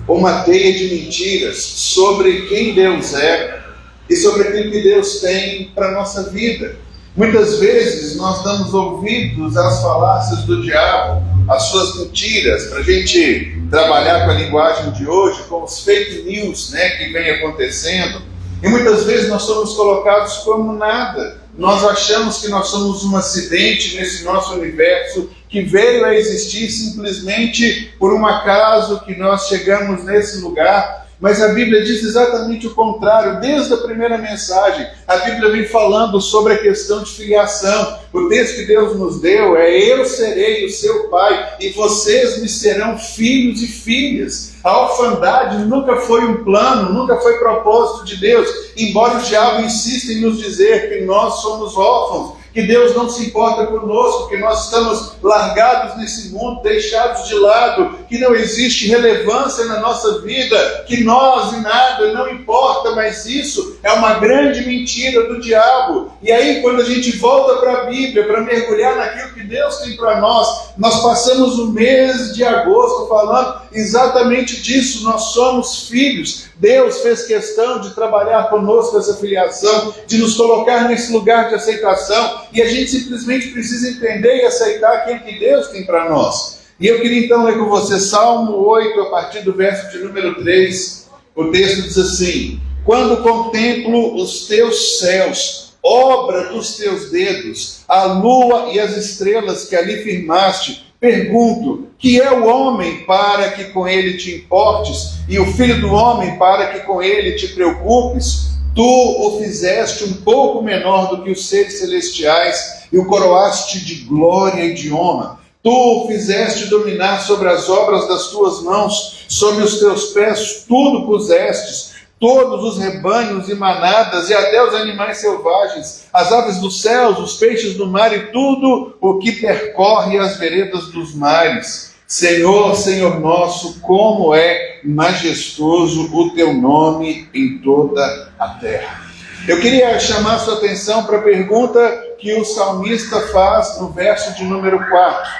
uma teia de mentiras sobre quem Deus é e sobre aquilo que Deus tem para a nossa vida. Muitas vezes nós damos ouvidos às falácias do diabo, às suas mentiras, para a gente trabalhar com a linguagem de hoje, com os fake news, que vem acontecendo. E muitas vezes nós somos colocados como nada. Nós achamos que nós somos um acidente nesse nosso universo que veio a existir simplesmente por um acaso que nós chegamos nesse lugar. Mas a Bíblia diz exatamente o contrário. Desde a primeira mensagem, a Bíblia vem falando sobre a questão de filiação. O texto que Deus nos deu é: eu serei o seu pai e vocês me serão filhos e filhas. A orfandade nunca foi um plano, nunca foi propósito de Deus, embora o diabo insista em nos dizer que nós somos órfãos, que Deus não se importa conosco, que nós estamos largados nesse mundo, deixados de lado, que não existe relevância na nossa vida, que nós e nada não importa, mas isso é uma grande mentira do diabo. E aí, quando a gente volta para a Bíblia, para mergulhar naquilo que Deus tem para nós passamos o mês de agosto falando exatamente disso. Nós somos filhos. Deus fez questão de trabalhar conosco essa filiação, de nos colocar nesse lugar de aceitação, e a gente simplesmente precisa entender e aceitar aquilo que Deus tem para nós. E eu queria então ler com você Salmo 8, a partir do verso de número 3. O texto diz assim: quando contemplo os teus céus, obra dos teus dedos, a lua e as estrelas que ali firmaste, pergunto: que é o homem para que com ele te importes, e o filho do homem para que com ele te preocupes? Tu o fizeste um pouco menor do que os seres celestiais, e o coroaste de glória e de honra. Tu o fizeste dominar sobre as obras das tuas mãos, sobre os teus pés tudo pusestes, todos os rebanhos e manadas, e até os animais selvagens, as aves dos céus, os peixes do mar e tudo o que percorre as veredas dos mares. Senhor, Senhor nosso, como é majestoso o teu nome em toda a terra. Eu queria chamar a sua atenção para a pergunta que o salmista faz no verso de número 4.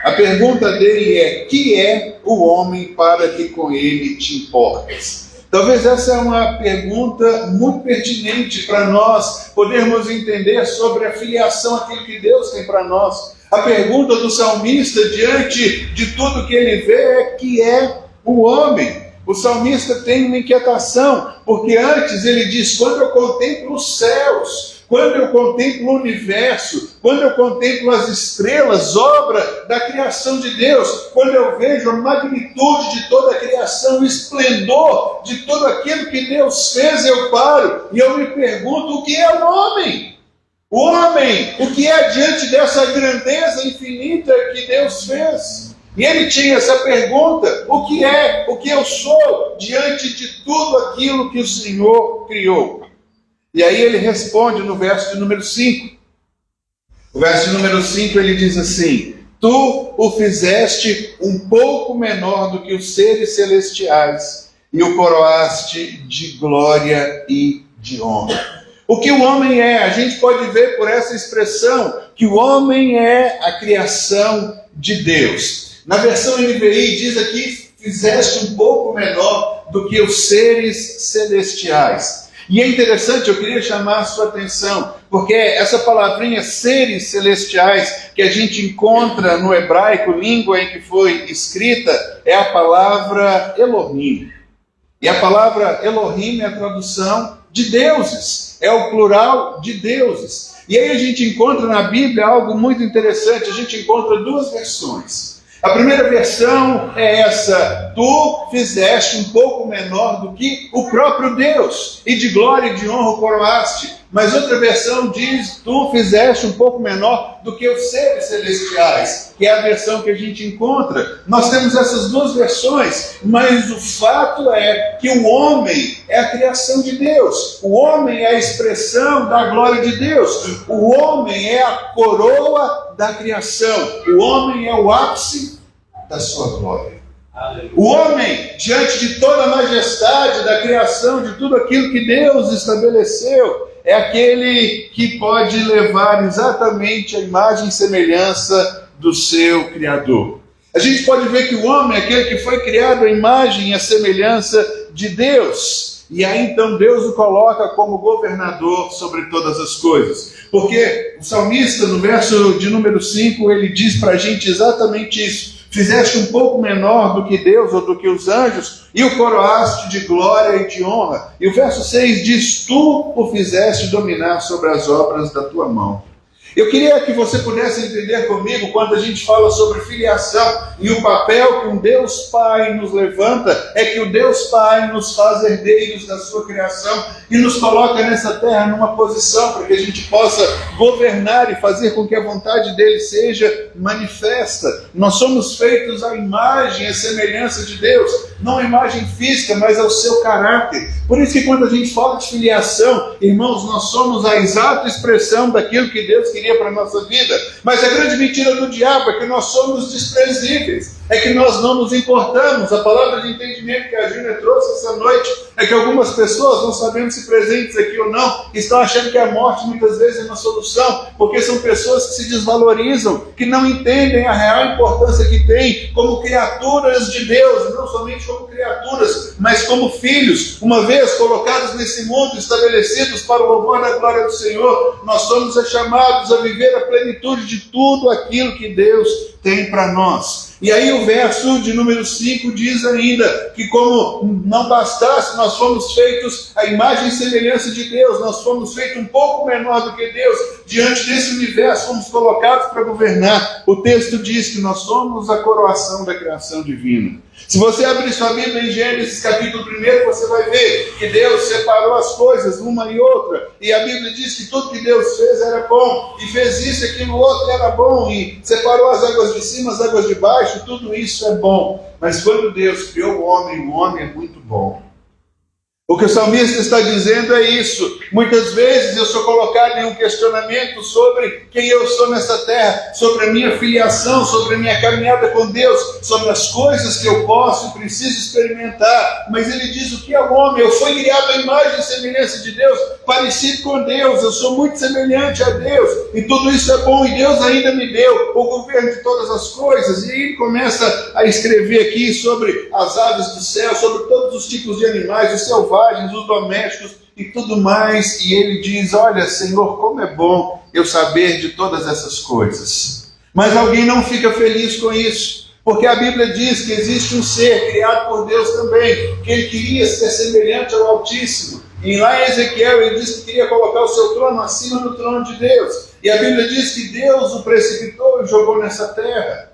A pergunta dele é: que é o homem para que com ele te importes? Talvez essa é uma pergunta muito pertinente para nós podermos entender sobre a filiação, aquilo que Deus tem para nós. A pergunta do salmista diante de tudo que ele vê é: que é o homem? O salmista tem uma inquietação, porque antes ele diz: quando eu contemplo os céus, quando eu contemplo o universo, quando eu contemplo as estrelas, obra da criação de Deus, quando eu vejo a magnitude de toda a criação, o esplendor de tudo aquilo que Deus fez, eu paro e eu me pergunto: o que é o homem? O homem, o que é diante dessa grandeza infinita que Deus fez? E ele tinha essa pergunta: o que é, o que eu sou diante de tudo aquilo que o Senhor criou? E aí ele responde no verso de número 5. O verso de número 5 ele diz assim: tu o fizeste um pouco menor do que os seres celestiais e o coroaste de glória e de honra. O que o homem é? A gente pode ver por essa expressão que o homem é a criação de Deus. Na versão NVI diz aqui: fizeste um pouco menor do que os seres celestiais. E é interessante, eu queria chamar a sua atenção, porque essa palavrinha seres celestiais que a gente encontra no hebraico, língua em que foi escrita, é a palavra Elohim. E a palavra Elohim é a tradução de deuses, é o plural de deuses. E aí a gente encontra na Bíblia algo muito interessante, a gente encontra duas versões. A primeira versão é essa: tu fizeste um pouco menor do que o próprio Deus, e de glória e de honra o coroaste. Mas outra versão diz: tu fizeste um pouco menor do que os seres celestiais, que é a versão que a gente encontra. Nós temos essas duas versões, mas o fato é que o homem é a criação de Deus, o homem é a expressão da glória de Deus, o homem é a coroa da criação, o homem é o ápice da sua glória. O homem, diante de toda a majestade da criação, de tudo aquilo que Deus estabeleceu, é aquele que pode levar exatamente a imagem e semelhança do seu Criador. A gente pode ver que o homem é aquele que foi criado à imagem e à semelhança de Deus. E aí então Deus o coloca como governador sobre todas as coisas. Porque o salmista, no verso de número 5, ele diz para a gente exatamente isso: fizeste um pouco menor do que Deus ou do que os anjos, e o coroaste de glória e de honra. E o verso 6 diz: tu o fizeste dominar sobre as obras da tua mão. Eu queria que você pudesse entender comigo, quando a gente fala sobre filiação e o papel que um Deus Pai nos levanta, é que o Deus Pai nos faz herdeiros da sua criação e nos coloca nessa terra numa posição para que a gente possa governar e fazer com que a vontade dele seja manifesta. Nós somos feitos à imagem e à semelhança de Deus, não à imagem física, mas ao seu caráter. Por isso que quando a gente fala de filiação, irmãos, nós somos a exata expressão daquilo que Deus queria para a nossa vida. Mas a grande mentira do diabo é que nós somos desprezíveis, é que nós não nos importamos. A palavra de entendimento que a Júlia trouxe essa noite é que algumas pessoas, não sabemos se presentes aqui ou não, estão achando que a morte muitas vezes é uma solução, porque são pessoas que se desvalorizam, que não entendem a real importância que tem como criaturas de Deus, não somente como criaturas, mas como filhos. Uma vez colocados nesse mundo, estabelecidos para o louvor da glória do Senhor, nós somos chamados a viver a plenitude de tudo aquilo que Deus tem para nós. E aí o verso de número 5 diz ainda que, como não bastasse, nós fomos feitos à imagem e semelhança de Deus, nós fomos feitos um pouco menor do que Deus, diante desse universo fomos colocados para governar. O texto diz que nós somos a coroação da criação divina. Se você abrir sua Bíblia em Gênesis capítulo 1, você vai ver que Deus separou as coisas uma e outra, e a Bíblia diz que tudo que Deus fez era bom, e fez isso e aquilo outro era bom, e separou as águas de cima, as águas de baixo, tudo isso é bom. Mas quando Deus criou o homem é muito bom. O que o salmista está dizendo é isso. Muitas vezes eu sou colocado em um questionamento sobre quem eu sou nessa terra, sobre a minha filiação, sobre a minha caminhada com Deus, sobre as coisas que eu posso e preciso experimentar. Mas ele diz: o que é o homem? Eu fui criado à imagem e semelhança de Deus, parecido com Deus, eu sou muito semelhante a Deus, e tudo isso é bom, e Deus ainda me deu o governo de todas as coisas. E ele começa a escrever aqui sobre as aves do céu, sobre todos os tipos de animais, os selvagens, os domésticos e tudo mais, e ele diz: olha, Senhor, como é bom eu saber de todas essas coisas. Mas alguém não fica feliz com isso, porque a Bíblia diz que existe um ser criado por Deus também, que ele queria ser semelhante ao Altíssimo, E lá em Ezequiel ele disse que queria colocar o seu trono acima do trono de Deus. E a Bíblia diz que Deus o precipitou e jogou nessa terra.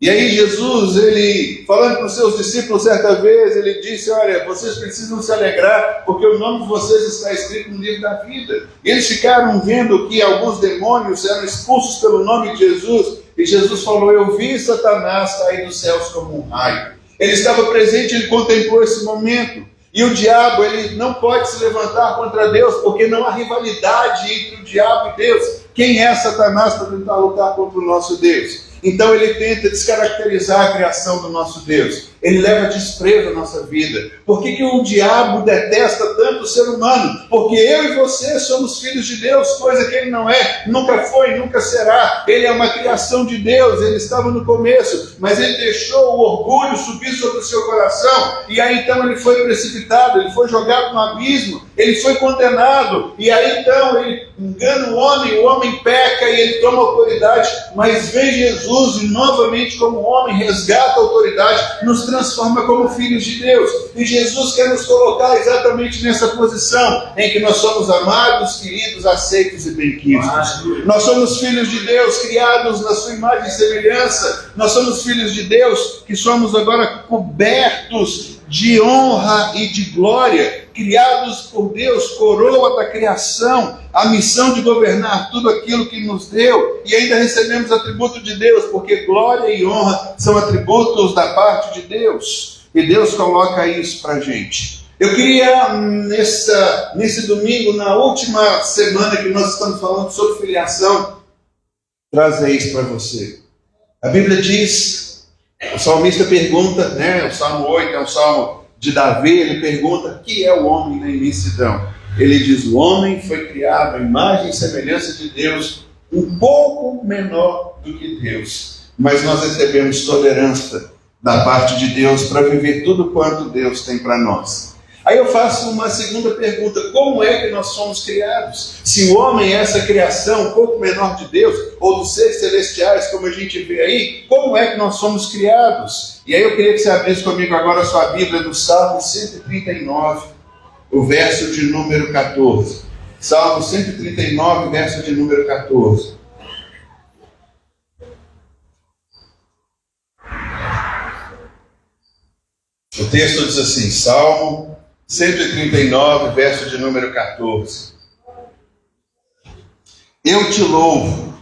E aí Jesus, ele, falando com os seus discípulos certa vez, ele disse: olha, vocês precisam se alegrar, porque o nome de vocês está escrito no livro da vida. E eles ficaram vendo que alguns demônios eram expulsos pelo nome de Jesus, e Jesus falou: eu vi Satanás cair dos céus como um raio. Ele estava presente, ele contemplou esse momento. E o diabo, ele não pode se levantar contra Deus, porque não há rivalidade entre o diabo e Deus. Quem é Satanás para tentar lutar contra o nosso Deus? Então ele tenta descaracterizar a criação do nosso Deus. Ele leva desprezo à nossa vida. Por que o diabo detesta tanto o ser humano? Porque eu e você somos filhos de Deus, coisa que ele não é, nunca foi, nunca será. Ele é uma criação de Deus, ele estava no começo, mas ele deixou o orgulho subir sobre o seu coração, e aí então ele foi precipitado, ele foi jogado no abismo, ele foi condenado, e aí então ele engana o homem peca e ele toma autoridade, mas vem Jesus e novamente como homem resgata a autoridade, nos transforma como filhos de Deus. E Jesus quer nos colocar exatamente nessa posição em que nós somos amados, queridos, aceitos e bem-quistos. Nós somos filhos de Deus, criados na sua imagem e semelhança. Nós somos filhos de Deus que somos agora cobertos de honra e de glória, criados por Deus, coroa da criação, a missão de governar tudo aquilo que nos deu, e ainda recebemos atributo de Deus, porque glória e honra são atributos da parte de Deus, e Deus coloca isso para a gente. Eu queria, nesse domingo, na última semana que nós estamos falando sobre filiação, trazer isso para você. A Bíblia diz, o salmista pergunta, o Salmo 8 é um salmo de Davi, ele pergunta: que é o homem na imensidão? Ele diz: o homem foi criado à imagem e semelhança de Deus, um pouco menor do que Deus, mas nós recebemos tolerância da parte de Deus para viver tudo quanto Deus tem para nós. Aí eu faço uma segunda pergunta: como é que nós somos criados? Se o homem é essa criação um pouco menor de Deus, ou dos seres celestiais, como a gente vê aí, como é que nós somos criados? E aí eu queria que você abrisse comigo agora a sua Bíblia no Salmo 139, o verso de número 14. Salmo 139, verso de número 14. O texto diz assim, Salmo 139, verso de número 14. Eu te louvo,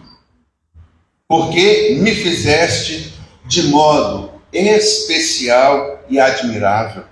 porque me fizeste de modo especial e admirável.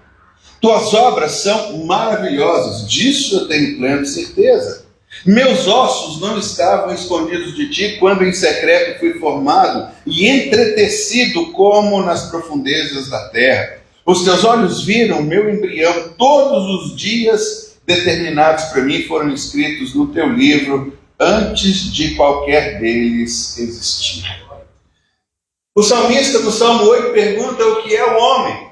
Tuas obras são maravilhosas, disso eu tenho plena certeza. Meus ossos não estavam escondidos de ti, quando em secreto fui formado e entretecido como nas profundezas da terra. Os teus olhos viram o meu embrião, todos os dias determinados para mim foram escritos no teu livro, antes de qualquer deles existir. O salmista no Salmo 8 pergunta o que é o homem.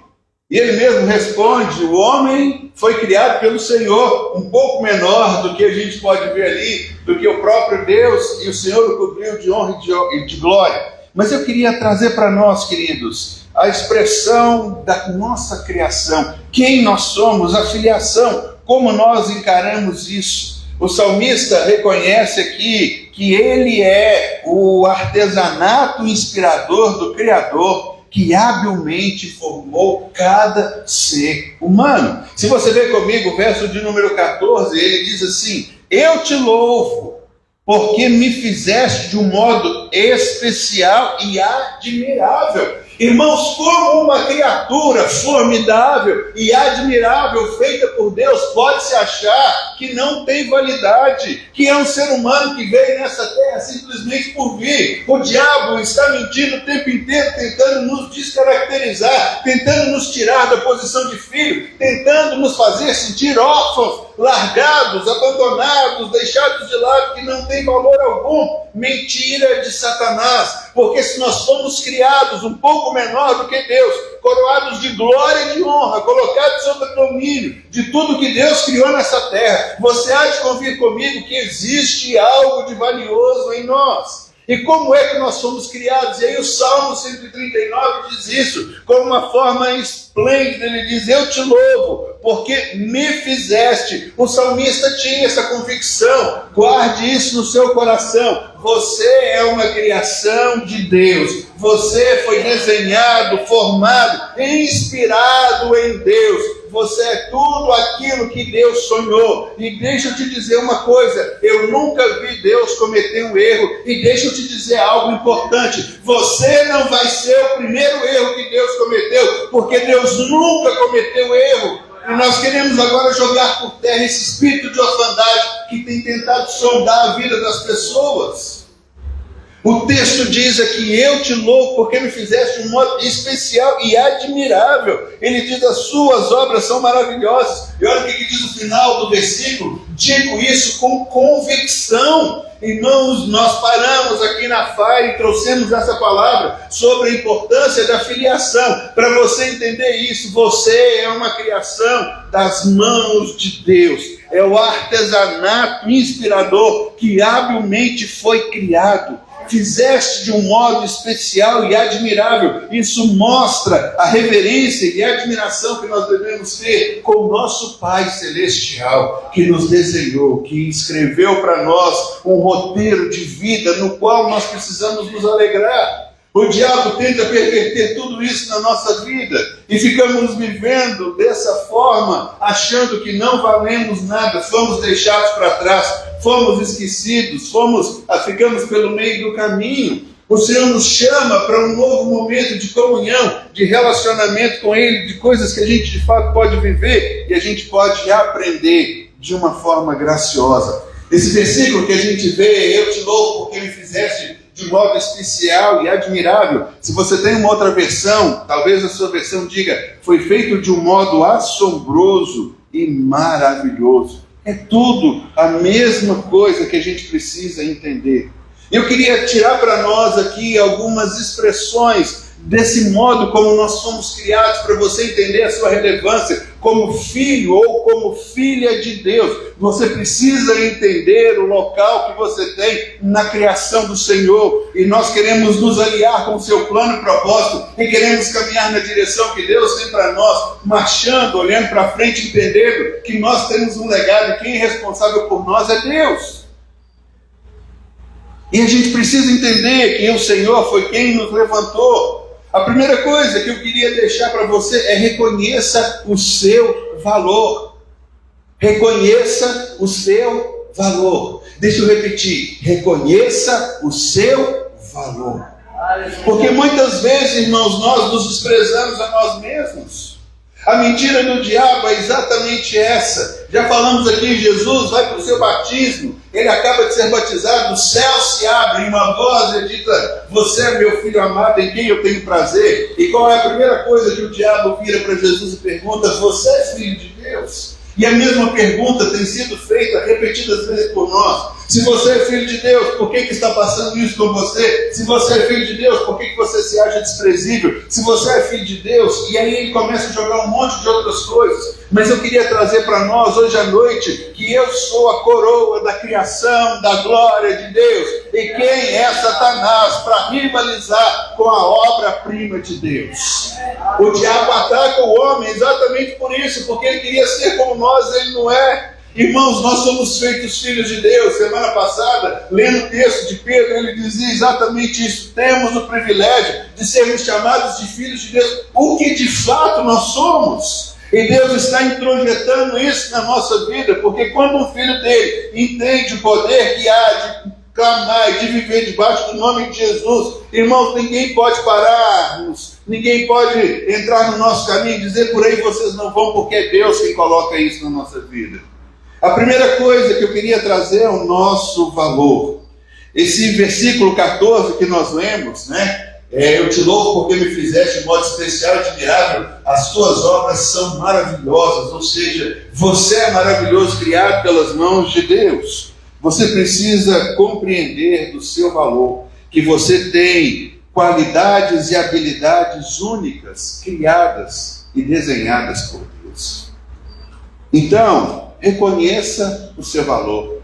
E ele mesmo responde: o homem foi criado pelo Senhor, um pouco menor do que a gente pode ver ali, do que o próprio Deus, e o Senhor o cobriu de honra e de glória. Mas eu queria trazer para nós, queridos, a expressão da nossa criação, quem nós somos, a filiação, como nós encaramos isso. O salmista reconhece aqui que ele é o artesanato inspirador do Criador, que habilmente formou cada ser humano. Se você ver comigo o verso de número 14, ele diz assim: eu te louvo, porque me fizeste de um modo especial e admirável. Irmãos, como uma criatura formidável e admirável feita por Deus pode se achar que não tem validade, que é um ser humano que veio nessa terra simplesmente por vir? O diabo está mentindo o tempo inteiro, tentando nos descaracterizar, tentando nos tirar da posição de filho, tentando nos fazer sentir órfãos, largados, abandonados, deixados de lado, que não tem valor algum. Mentira de Satanás, porque se nós fomos criados um pouco menor do que Deus, coroados de glória e de honra, colocados sob o domínio de tudo que Deus criou nessa terra, você há de convir comigo que existe algo de valioso em nós. E como é que nós fomos criados? E aí o Salmo 139 diz isso, com uma forma esplêndida. Ele diz: eu te louvo, porque me fizeste. O salmista tinha essa convicção. Guarde isso no seu coração. Você é uma criação de Deus. Você foi desenhado, formado, inspirado em Deus. Você é tudo aquilo que Deus sonhou. E deixa eu te dizer uma coisa: eu nunca vi Deus cometer um erro. E deixa eu te dizer algo importante: você não vai ser o primeiro erro que Deus cometeu, porque Deus nunca cometeu erro. E nós queremos agora jogar por terra esse espírito de orfandade que tem tentado sondar a vida das pessoas. O texto diz aqui: eu te louvo porque me fizeste de um modo especial e admirável. Ele diz: as suas obras são maravilhosas. E olha o que diz o final do versículo: digo isso com convicção. Irmãos, nós paramos aqui na FAI e trouxemos essa palavra sobre a importância da filiação. Para você entender isso, você é uma criação das mãos de Deus. É o artesanato inspirador que habilmente foi criado. Fizeste de um modo especial e admirável. Isso mostra a reverência e a admiração que nós devemos ter com o nosso Pai Celestial, que nos desenhou, que escreveu para nós um roteiro de vida no qual nós precisamos nos alegrar. O diabo tenta perverter tudo isso na nossa vida e ficamos vivendo dessa forma, achando que não valemos nada, fomos deixados para trás, fomos esquecidos, ficamos pelo meio do caminho. O Senhor nos chama para um novo momento de comunhão, de relacionamento com Ele, de coisas que a gente de fato pode viver e a gente pode aprender de uma forma graciosa. Esse versículo que a gente vê: eu te louvo porque me fizeste de modo especial e admirável. Se você tem uma outra versão, talvez a sua versão diga: foi feito de um modo assombroso e maravilhoso. É tudo a mesma coisa que a gente precisa entender. Eu queria tirar para nós aqui algumas expressões desse modo como nós somos criados, para você entender a sua relevância como filho ou como filha de Deus. Você precisa entender o local que você tem na criação do Senhor, e nós queremos nos aliar com o seu plano e propósito, e queremos caminhar na direção que Deus tem para nós, marchando, olhando para frente, entendendo que nós temos um legado e quem é responsável por nós é Deus. E a gente precisa entender que o Senhor foi quem nos levantou. A primeira coisa que eu queria deixar para você é: reconheça o seu valor. Reconheça o seu valor. Deixa eu repetir: reconheça o seu valor. Porque muitas vezes, irmãos, nós nos desprezamos a nós mesmos. A mentira do diabo é exatamente essa. Já falamos aqui: Jesus vai para o seu batismo, ele acaba de ser batizado, o céu se abre e uma voz dita: você é meu filho amado em quem eu tenho prazer. E qual é a primeira coisa que o diabo vira para Jesus e pergunta: você é filho de Deus? E a mesma pergunta tem sido feita repetidas vezes por nós. Se você é filho de Deus, por que está passando isso com você? Se você é filho de Deus, por que você se acha desprezível? Se você é filho de Deus, e aí ele começa a jogar um monte de outras coisas. Mas eu queria trazer para nós hoje à noite que eu sou a coroa da criação, da glória de Deus. E quem é Satanás para rivalizar com a obra-prima de Deus? O diabo ataca o homem exatamente por isso, porque ele queria ser como nós, ele não é. Irmãos, nós somos feitos filhos de Deus. Semana passada, lendo o texto de Pedro, ele dizia exatamente isso: temos o privilégio de sermos chamados de filhos de Deus, o que de fato nós somos. E Deus está introjetando isso na nossa vida, porque quando um filho dele entende o poder que há de clamar e de viver debaixo do nome de Jesus, irmãos, ninguém pode parar-nos, ninguém pode entrar no nosso caminho e dizer: por aí vocês não vão, porque é Deus quem coloca isso na nossa vida. A primeira coisa que eu queria trazer é o nosso valor. Esse versículo 14 que nós lemos, eu te louvo porque me fizeste de modo especial e admirável, as tuas obras são maravilhosas. Ou seja, você é maravilhoso, criado pelas mãos de Deus. Você precisa compreender do seu valor, que você tem qualidades e habilidades únicas, criadas e desenhadas por Deus. Então, reconheça o seu valor.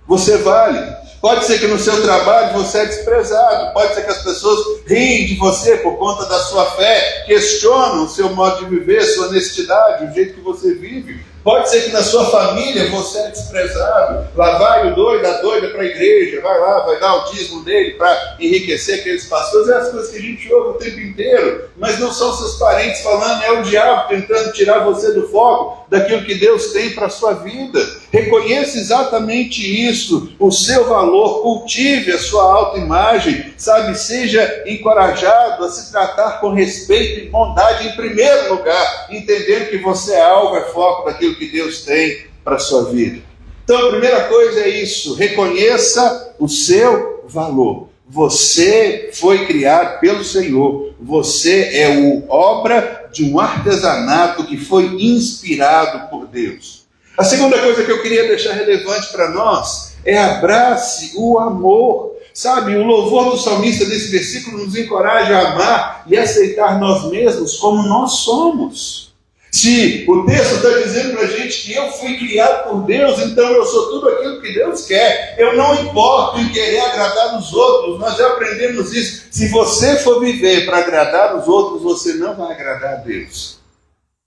Você vale. Pode ser que no seu trabalho você é desprezado. Pode ser que as pessoas riem de você por conta da sua fé, questionam o seu modo de viver, sua honestidade, o jeito que você vive. Pode ser que na sua família você é desprezado. Lá vai o doido, a doida para a igreja, vai lá, vai dar o dízimo dele para enriquecer aqueles pastores. É as coisas que a gente ouve o tempo inteiro, mas não são seus parentes falando, é o diabo tentando tirar você do foco daquilo que Deus tem para a sua vida. Reconheça exatamente isso, o seu valor, cultive a sua autoimagem, sabe? Seja encorajado a se tratar com respeito e bondade em primeiro lugar, entendendo que você é alvo, é foco daquilo que Deus tem para a sua vida. Então a primeira coisa é isso, reconheça o seu valor. Você foi criado pelo Senhor, você é obra de um artesanato que foi inspirado por Deus. A segunda coisa que eu queria deixar relevante para nós é abrace o amor. Sabe, o louvor do salmista desse versículo nos encoraja a amar e aceitar nós mesmos como nós somos. Se o texto está dizendo para a gente que eu fui criado por Deus, então eu sou tudo aquilo que Deus quer. Eu não importo em querer agradar os outros. Nós já aprendemos isso. Se você for viver para agradar os outros, você não vai agradar a Deus.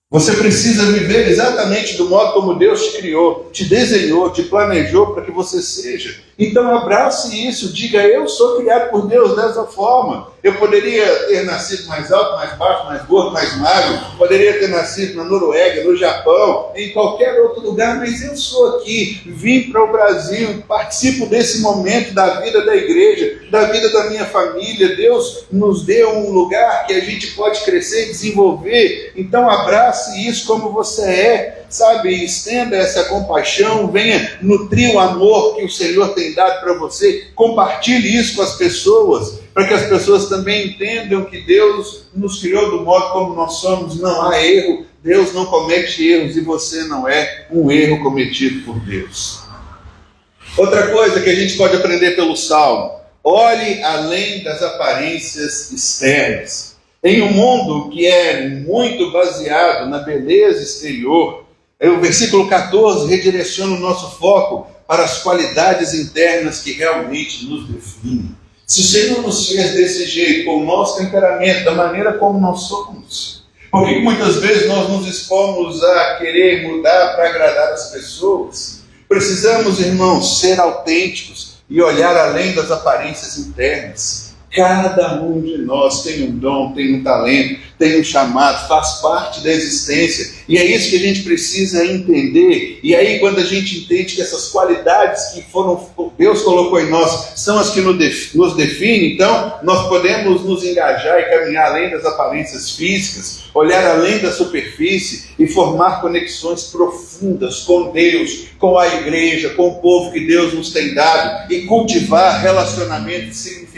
Você precisa viver exatamente do modo como Deus te criou, te desenhou, te planejou para que você seja. Então abrace isso, diga, eu sou criado por Deus dessa forma. Eu poderia ter nascido mais alto, mais baixo, mais gordo, mais magro, poderia ter nascido na Noruega, no Japão, em qualquer outro lugar, mas eu sou aqui, vim para o Brasil, participo desse momento da vida da igreja, da vida da minha família. Deus nos deu um lugar que a gente pode crescer e desenvolver. Então abrace isso como você é, sabe? Estenda essa compaixão, venha nutrir o amor que o Senhor tem dado para você, compartilhe isso com as pessoas, para que as pessoas também entendam que Deus nos criou do modo como nós somos, não há erro, Deus não comete erros e você não é um erro cometido por Deus. Outra coisa que a gente pode aprender pelo Salmo, olhe além das aparências externas. Em um mundo que é muito baseado na beleza exterior, o versículo 14 redireciona o nosso foco para as qualidades internas que realmente nos definem. Se o Senhor nos fez desse jeito, com o nosso temperamento, da maneira como nós somos, por que muitas vezes nós nos expomos a querer mudar para agradar as pessoas? Precisamos, irmãos, ser autênticos e olhar além das aparências internas. Cada um de nós tem um dom, tem um talento, tem um chamado, faz parte da existência. E é isso que a gente precisa entender. E aí quando a gente entende que essas qualidades que Deus colocou em nós são as que nos definem, então nós podemos nos engajar e caminhar além das aparências físicas, olhar além da superfície e formar conexões profundas com Deus, com a igreja, com o povo que Deus nos tem dado e cultivar relacionamentos significativos.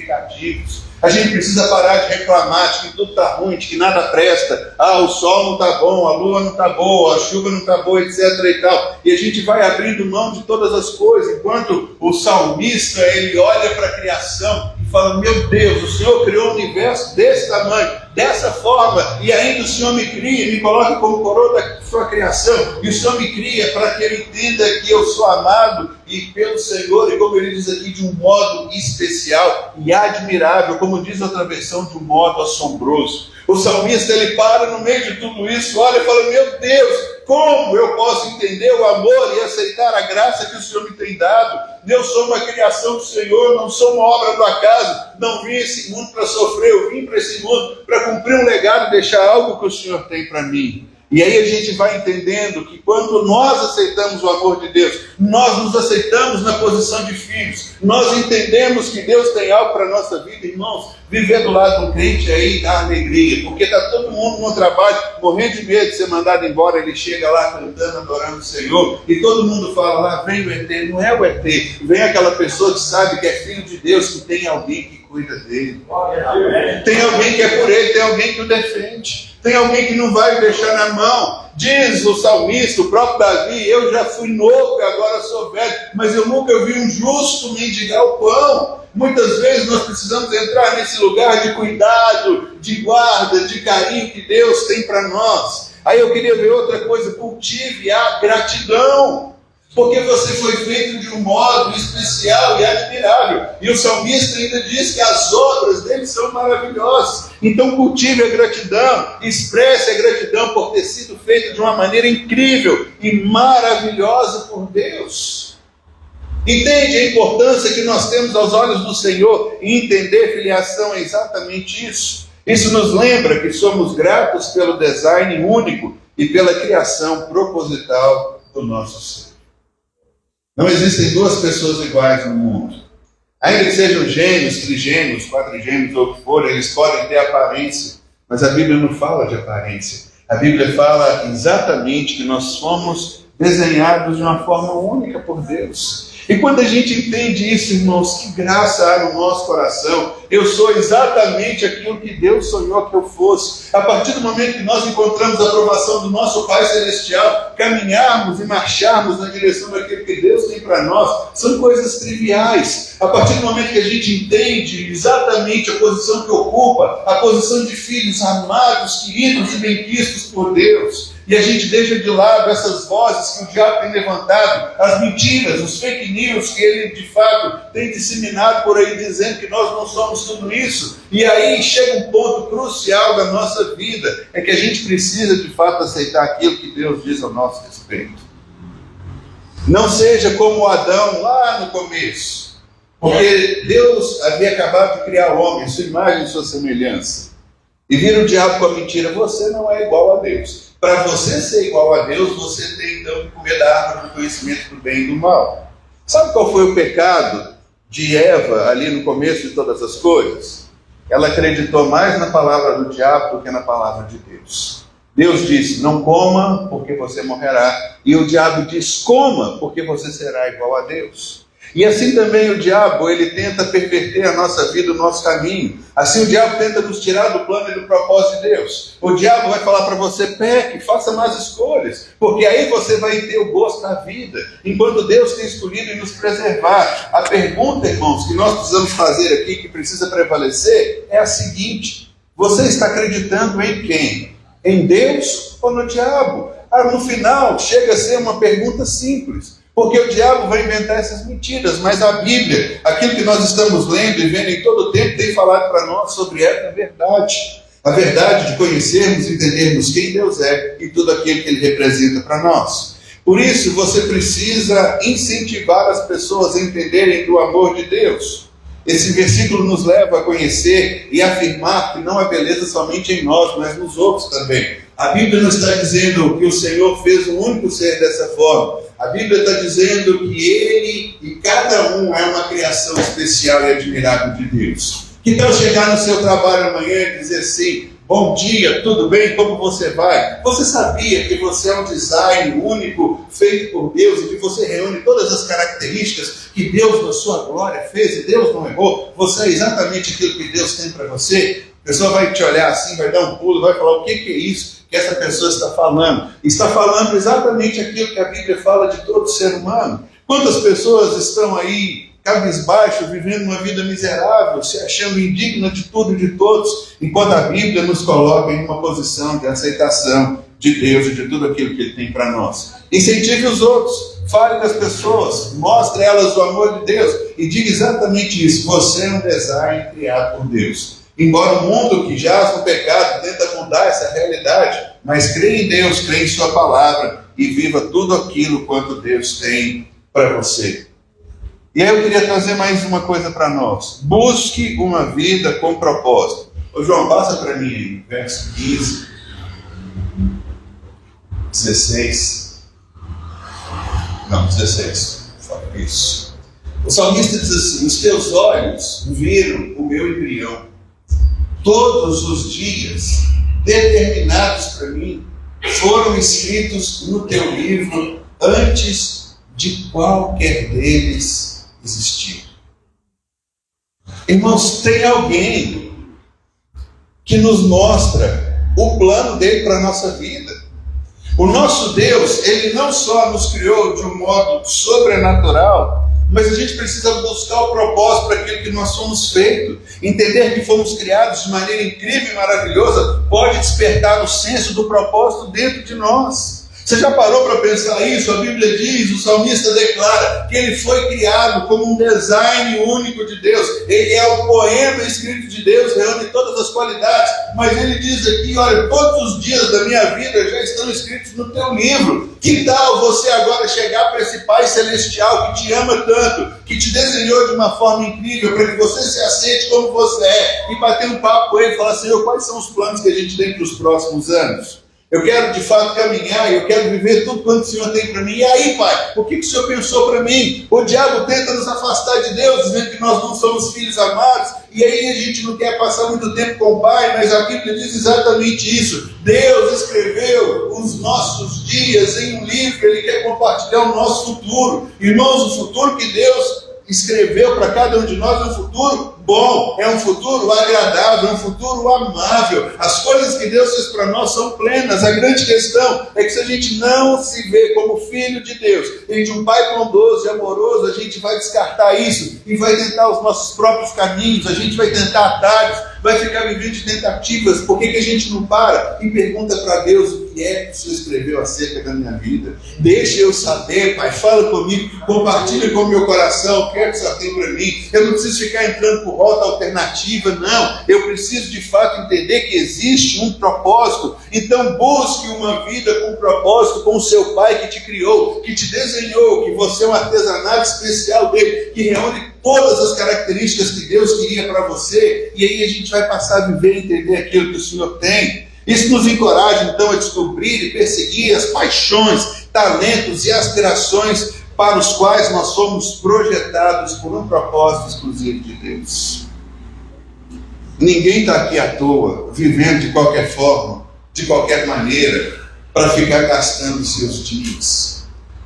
A gente precisa parar de reclamar de que tudo está ruim, de que nada presta. O sol não está bom, a lua não está boa, a chuva não está boa, etc. e tal. E a gente vai abrindo mão de todas as coisas, enquanto o salmista, ele olha para a criação e fala, meu Deus, o Senhor criou um universo desse tamanho, dessa forma, e ainda o Senhor me cria, me coloca como coroa da sua criação, e o Senhor me cria para que eu entenda que eu sou amado e pelo Senhor, e como ele diz aqui, de um modo especial e admirável, como diz outra versão, de um modo assombroso. O salmista, ele para no meio de tudo isso, olha e fala, meu Deus, como eu posso entender o amor e aceitar a graça que o Senhor me tem dado? Eu sou uma criação do Senhor, não sou uma obra do acaso, não vim a esse mundo para sofrer, eu vim para esse mundo para cumprir um legado e deixar algo que o Senhor tem para mim. E aí a gente vai entendendo que quando nós aceitamos o amor de Deus, nós nos aceitamos na posição de filhos, nós entendemos que Deus tem algo para a nossa vida, irmãos. Viver do lado do crente aí dá alegria, porque está todo mundo no trabalho, morrendo de medo de ser mandado embora, ele chega lá cantando, adorando o Senhor, e todo mundo fala lá, vem o ET, não é o ET, vem aquela pessoa que sabe que é filho de Deus, que tem alguém que cuida dele, tem alguém que é por ele, tem alguém que o defende, tem alguém que não vai o deixar na mão. Diz o salmista, o próprio Davi, eu já fui novo e agora sou velho, mas eu nunca vi um justo mendigar o pão. Muitas vezes nós precisamos entrar nesse lugar de cuidado, de guarda, de carinho que Deus tem para nós. Aí eu queria ver outra coisa, cultive a gratidão. porque você foi feito de um modo especial e admirável. E o salmista ainda diz que as obras dele são maravilhosas. Então cultive a gratidão, expresse a gratidão por ter sido feito de uma maneira incrível e maravilhosa por Deus. Entende a importância que nós temos aos olhos do Senhor, e entender filiação é exatamente isso. Isso nos lembra que somos gratos pelo design único e pela criação proposital do nosso ser. Não existem duas pessoas iguais no mundo. Ainda que sejam gêmeos, trigêmeos, quadrigêmeos ou o que for, eles podem ter aparência, mas a Bíblia não fala de aparência. A Bíblia fala exatamente que nós somos desenhados de uma forma única por Deus. E quando a gente entende isso, irmãos, que graça há no nosso coração. Eu sou exatamente aquilo que Deus sonhou que eu fosse. A partir do momento que nós encontramos a aprovação do nosso Pai Celestial, caminharmos e marcharmos na direção daquilo que Deus tem para nós, são coisas triviais. A partir do momento que a gente entende exatamente a posição que ocupa, a posição de filhos amados, queridos e benquistos por Deus, e a gente deixa de lado essas vozes que o diabo tem levantado, as mentiras, os fake news que ele de fato tem disseminado por aí, dizendo que nós não somos tudo isso. E aí chega um ponto crucial da nossa vida, é que a gente precisa de fato aceitar aquilo que Deus diz ao nosso respeito. Não seja como Adão lá no começo, porque Deus havia acabado de criar o homem, sua imagem e sua semelhança, e vira o diabo com a mentira: você não é igual a Deus. Para você ser igual a Deus, você tem então que comer da árvore do conhecimento do bem e do mal. Sabe qual foi o pecado de Eva ali no começo de todas as coisas? Ela acreditou mais na palavra do diabo do que na palavra de Deus. Deus disse: não coma, porque você morrerá. E o diabo diz: coma, porque você será igual a Deus. E assim também o diabo, ele tenta perverter a nossa vida, o nosso caminho. Assim o diabo tenta nos tirar do plano e do propósito de Deus. O diabo vai falar para você: peque, faça más escolhas, porque aí você vai ter o gosto da vida, enquanto Deus tem escolhido em nos preservar. A pergunta, irmãos, que nós precisamos fazer aqui, que precisa prevalecer, é a seguinte: você está acreditando em quem? Em Deus ou no diabo? No final, chega a ser uma pergunta simples, porque o diabo vai inventar essas mentiras, mas a Bíblia, aquilo que nós estamos lendo e vendo em todo o tempo, tem falado para nós sobre essa verdade. A verdade de conhecermos e entendermos quem Deus é e tudo aquilo que Ele representa para nós. Por isso, você precisa incentivar as pessoas a entenderem do amor de Deus. Esse versículo nos leva a conhecer e afirmar que não há beleza somente em nós, mas nos outros também. A Bíblia não está dizendo que o Senhor fez um único ser dessa forma. A Bíblia está dizendo que Ele e cada um é uma criação especial e admirável de Deus. Que tal chegar no seu trabalho amanhã e dizer assim: bom dia, tudo bem? Como você vai? Você sabia que você é um design único, feito por Deus, e que você reúne todas as características que Deus, na sua glória, fez, e Deus não errou? Você é exatamente aquilo que Deus tem para você? A pessoa vai te olhar assim, vai dar um pulo, vai falar: o que é isso que essa pessoa está falando? Está falando exatamente aquilo que a Bíblia fala de todo ser humano. Quantas pessoas estão aí cabisbaixo, vivendo uma vida miserável, se achando indigna de tudo e de todos, enquanto a Bíblia nos coloca em uma posição de aceitação de Deus e de tudo aquilo que Ele tem para nós. Incentive os outros, fale das pessoas, mostre a elas o amor de Deus e diga exatamente isso: você é um design criado por Deus. Embora o mundo que jaz no pecado tenta mudar essa realidade, mas crê em Deus, crê em sua palavra e viva tudo aquilo quanto Deus tem para você. E aí eu queria trazer mais uma coisa para nós: busque uma vida com propósito. Ô João, passa para mim aí, verso 15, 16, não, 16, isso. O salmista diz assim: os teus olhos viram o meu embrião. Todos os dias determinados para mim foram escritos no teu livro antes de qualquer deles existir. Irmãos, tem alguém que nos mostra o plano dele para a nossa vida. O nosso Deus, Ele não só nos criou de um modo sobrenatural, mas a gente precisa buscar o propósito para aquilo que nós somos feitos. Entender que fomos criados de maneira incrível e maravilhosa pode despertar o senso do propósito dentro de nós. Você já parou para pensar isso? A Bíblia diz, o salmista declara que ele foi criado como um design único de Deus. Ele é o poema escrito de Deus, reúne todas as qualidades. Mas ele diz aqui, olha, todos os dias da minha vida já estão escritos no teu livro. Que tal você agora chegar para esse Pai Celestial que te ama tanto, que te desenhou de uma forma incrível, para que você se aceite como você é, e bater um papo com ele e falar, Senhor, quais são os planos que a gente tem para os próximos anos? Eu quero de fato caminhar, eu quero viver tudo quanto o Senhor tem para mim. E aí, Pai, o que o Senhor pensou para mim? O diabo tenta nos afastar de Deus, dizendo que nós não somos filhos amados, e aí a gente não quer passar muito tempo com o Pai, mas a Bíblia diz exatamente isso. Deus escreveu os nossos dias em um livro, Ele quer compartilhar o nosso futuro. Irmãos, o futuro que Deus escreveu para cada um de nós é um futuro bom, é um futuro agradável, é um futuro amável. As coisas que Deus fez para nós são plenas. A grande questão é que se a gente não se vê como filho de Deus, e de um Pai bondoso e amoroso, a gente vai descartar isso e vai tentar os nossos próprios caminhos, a gente vai tentar atalhos, vai ficar vivendo de tentativas. Por que a gente não para e pergunta para Deus o que é que o Senhor escreveu acerca da minha vida? Deixa eu saber, Pai, fala comigo, compartilha com o meu coração o que é que o Senhor tem para mim. Eu não preciso ficar entrando por rota alternativa, não. Eu preciso de fato entender que existe um propósito. Então busque uma vida com propósito, com o seu Pai que te criou, que te desenhou, que você é um artesanato especial dele, que reúne todas as características que Deus queria para você, e aí a gente vai passar a viver e entender aquilo que o Senhor tem. Isso nos encoraja então a descobrir e perseguir as paixões, talentos e aspirações para os quais nós somos projetados por um propósito exclusivo de Deus. Ninguém está aqui à toa, vivendo de qualquer forma, de qualquer maneira, para ficar gastando seus dias.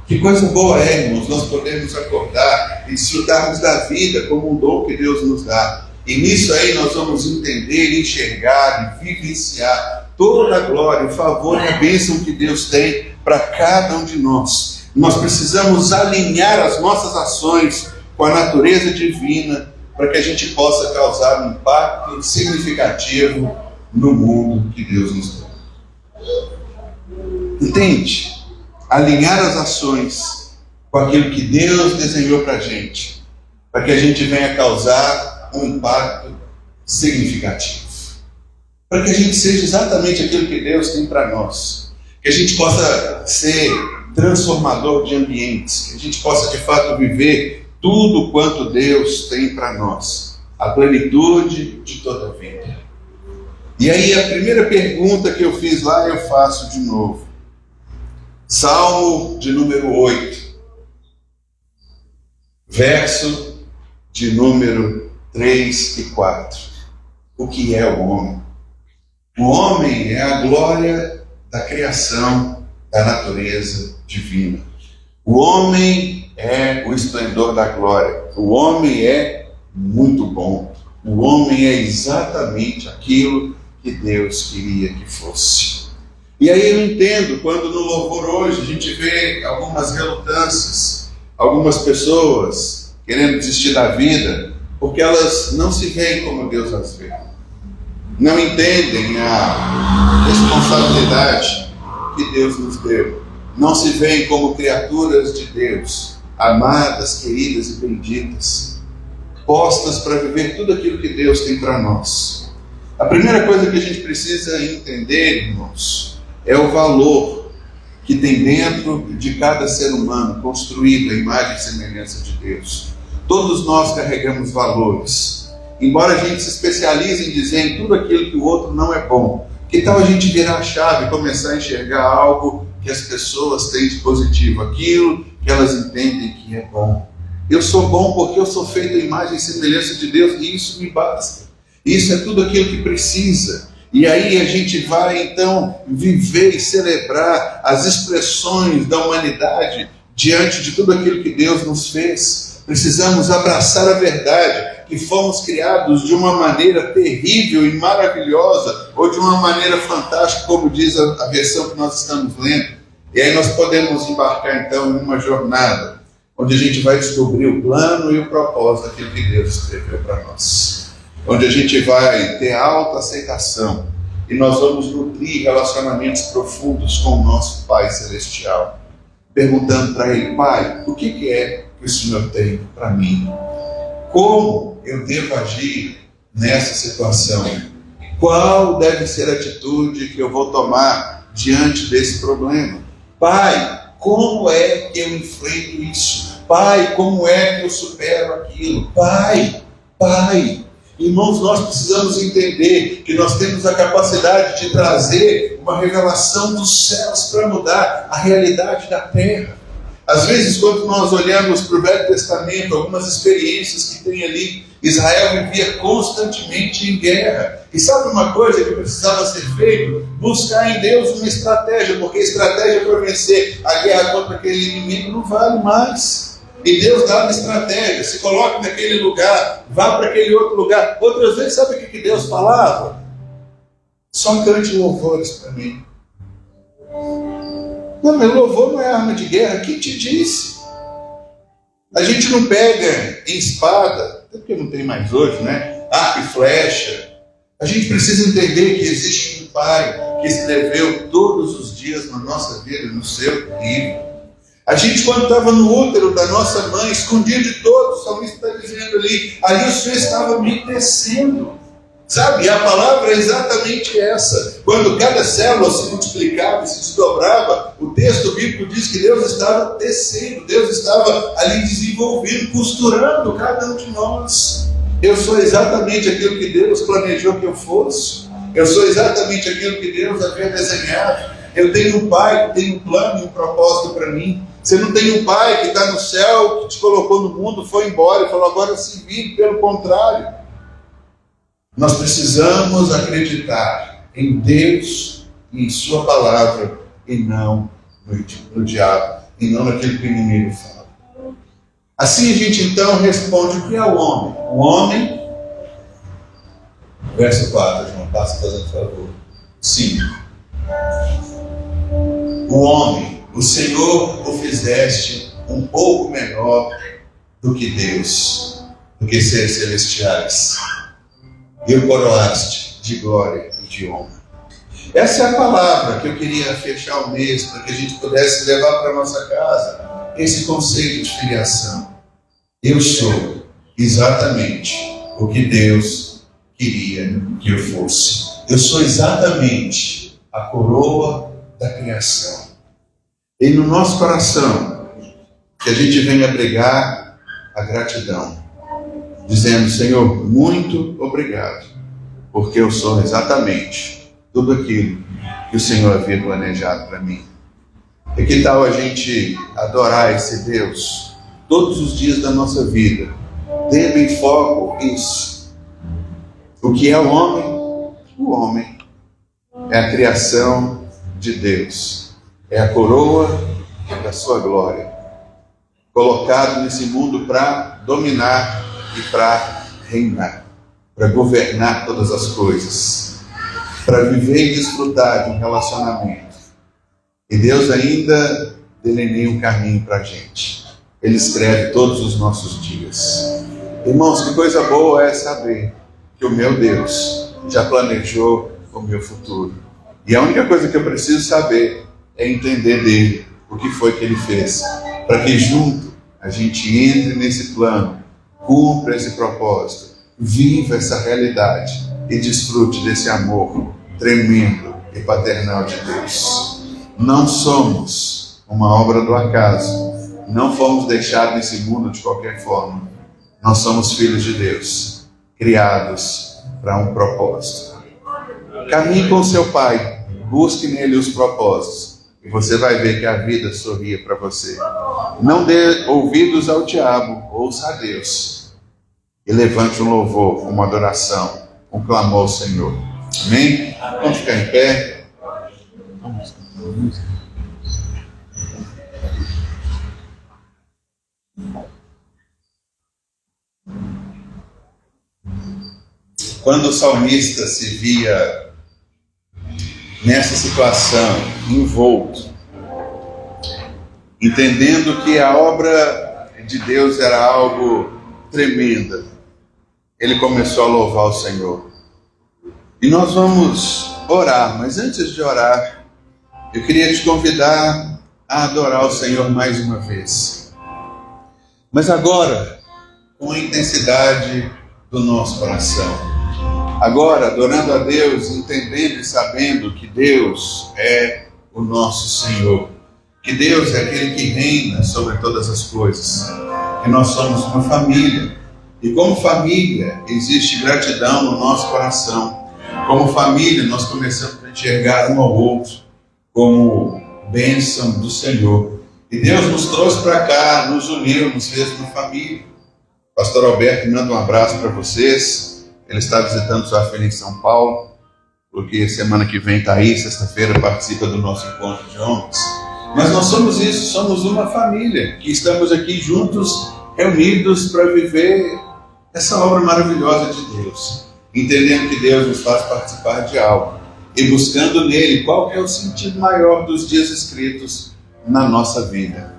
Que coisa boa é, irmãos, nós podemos acordar e desfrutarmos da vida como um dom que Deus nos dá. E nisso aí nós vamos entender, enxergar e vivenciar toda a glória, o favor e a bênção que Deus tem para cada um de nós. Nós precisamos alinhar as nossas ações com a natureza divina para que a gente possa causar um impacto significativo no mundo que Deus nos dá. Entende? Alinhar as ações com aquilo que Deus desenhou para a gente, para que a gente venha causar um impacto significativo, para que a gente seja exatamente aquilo que Deus tem para nós, que a gente possa ser transformador de ambientes, que a gente possa de fato viver tudo quanto Deus tem para nós, a plenitude de toda a vida. E aí a primeira pergunta que eu fiz lá, eu faço de novo. Salmo de número 8, verso de número 3 e 4. O que é o homem? O homem é a glória da criação, da natureza divina. O homem é o esplendor da glória. O homem é muito bom. O homem é exatamente aquilo que Deus queria que fosse. E aí eu entendo quando no louvor hoje a gente vê algumas relutâncias, algumas pessoas querendo desistir da vida, porque elas não se veem como Deus as vê. Não entendem a responsabilidade que Deus nos deu. Não se veem como criaturas de Deus, amadas, queridas e benditas, postas para viver tudo aquilo que Deus tem para nós. A primeira coisa que a gente precisa entender, irmãos, é o valor que tem dentro de cada ser humano, construído à imagem e semelhança de Deus. Todos nós carregamos valores. Embora a gente se especialize em dizer em tudo aquilo que o outro não é bom, que tal a gente virar a chave e começar a enxergar algo que as pessoas têm de positivo, aquilo que elas entendem que é bom. Eu sou bom porque eu sou feito à imagem e semelhança de Deus, e isso me basta. Isso é tudo aquilo que precisa. E aí a gente vai então viver e celebrar as expressões da humanidade diante de tudo aquilo que Deus nos fez. Precisamos abraçar a verdade, que fomos criados de uma maneira terrível e maravilhosa, ou de uma maneira fantástica, como diz a versão que nós estamos lendo. E aí nós podemos embarcar então em uma jornada, onde a gente vai descobrir o plano e o propósito daquilo que Deus escreveu para nós. Onde a gente vai ter autoaceitação, e nós vamos nutrir relacionamentos profundos com o nosso Pai Celestial, perguntando para Ele: Pai, o que é que o Senhor tem para mim? Como eu devo agir nessa situação? Qual deve ser a atitude que eu vou tomar diante desse problema? Pai, como é que eu enfrento isso? Pai, como é que eu supero aquilo? Pai, irmãos, nós precisamos entender que nós temos a capacidade de trazer uma revelação dos céus para mudar a realidade da terra. Às vezes, quando nós olhamos para o Velho Testamento, algumas experiências que tem ali, Israel vivia constantemente em guerra. E sabe uma coisa que precisava ser feito? Buscar em Deus uma estratégia, porque a estratégia para vencer a guerra contra aquele inimigo não vale mais. E Deus dá uma estratégia: se coloque naquele lugar, vá para aquele outro lugar. Outras vezes, sabe o que Deus falava? Só cante louvores para mim. Não, mas louvor não é arma de guerra. Quem te disse? A gente não pega em espada, até porque não tem mais hoje, né? Arco e flecha. A gente precisa entender que existe um Pai que escreveu todos os dias na nossa vida, no seu livro. A gente, quando estava no útero da nossa mãe, escondido de todos, o salmista está dizendo ali o Senhor estava me tecendo. Sabe, a palavra é exatamente essa. Quando cada célula se multiplicava e se desdobrava, o texto bíblico diz que Deus estava tecendo, Deus estava ali desenvolvendo, costurando cada um de nós. Eu sou exatamente aquilo que Deus planejou que eu fosse. Eu sou exatamente aquilo que Deus havia desenhado. Eu tenho um Pai que tem um plano e um propósito para mim. Você não tem um Pai que está no céu, que te colocou no mundo, foi embora e falou: agora se vire. Pelo contrário. Nós precisamos acreditar em Deus e em Sua palavra, e não no diabo, e não naquilo que o inimigo fala. Assim a gente então responde: o que é o homem? O homem, verso 4, João, passa fazendo favor. 5. O homem, o Senhor o fizeste um pouco menor do que Deus, do que seres celestiais, e o coroaste de glória e de honra. Essa é a palavra que eu queria fechar o mês, para que a gente pudesse levar para a nossa casa esse conceito de filiação. Eu sou exatamente o que Deus queria que eu fosse. Eu sou exatamente a coroa da criação. E no nosso coração, que a gente venha pregar a gratidão, dizendo: Senhor, muito obrigado, porque eu sou exatamente tudo aquilo que o Senhor havia planejado para mim. E que tal a gente adorar esse Deus todos os dias da nossa vida, tendo em foco isso? O que é o homem? O homem é a criação de Deus, é a coroa da sua glória, colocado nesse mundo para dominar e para reinar, para governar todas as coisas, para viver e desfrutar de um relacionamento. E Deus ainda delineia um caminho para a gente. Ele escreve todos os nossos dias. Irmãos, que coisa boa é saber que o meu Deus já planejou o meu futuro. E a única coisa que eu preciso saber é entender dele o que foi que ele fez, para que junto a gente entre nesse plano, cumpra esse propósito, viva essa realidade e desfrute desse amor tremendo e paternal de Deus. Não somos uma obra do acaso, não fomos deixados nesse mundo de qualquer forma. Nós somos filhos de Deus, criados para um propósito. Caminhe com seu Pai, busque nele os propósitos, e você vai ver que a vida sorria para você. Não dê ouvidos ao diabo, ouça a Deus. E levante um louvor, uma adoração, um clamor ao Senhor. Amém? Vamos ficar em pé. Quando o salmista se via nessa situação, envolto, entendendo que a obra de Deus era algo tremenda, ele começou a louvar o Senhor. E nós vamos orar, mas antes de orar, eu queria te convidar a adorar o Senhor mais uma vez. Mas agora, com a intensidade do nosso coração. Agora, adorando a Deus, entendendo e sabendo que Deus é o nosso Senhor. Que Deus é aquele que reina sobre todas as coisas. Que nós somos uma família. E como família, existe gratidão no nosso coração. Como família, nós começamos a enxergar um ao outro como bênção do Senhor. E Deus nos trouxe para cá, nos uniu, nos fez uma família. Pastor Alberto manda um abraço para vocês. Ele está visitando sua filha em São Paulo, porque semana que vem está aí, sexta-feira, participa do nosso encontro de homens. Mas nós somos isso, somos uma família, que estamos aqui juntos, reunidos para viver essa obra maravilhosa de Deus. Entendendo que Deus nos faz participar de algo e buscando nele qual é o sentido maior dos dias escritos na nossa vida.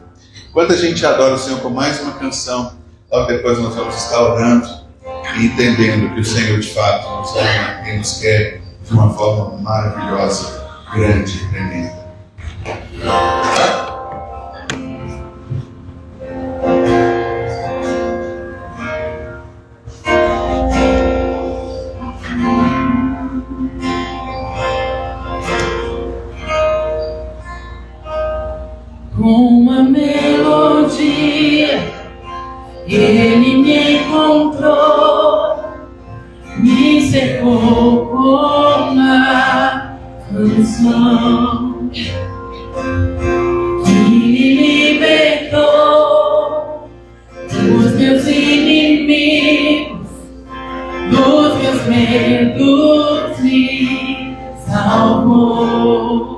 Enquanto a gente adora o Senhor com mais uma canção, logo depois nós vamos estar orando e entendendo que o Senhor de fato nos ama e nos quer de uma forma maravilhosa, grande e tremenda. Uma melodia, ele me encontrou, me cercou com uma canção que me libertou dos meus inimigos, dos meus medos, me salvou.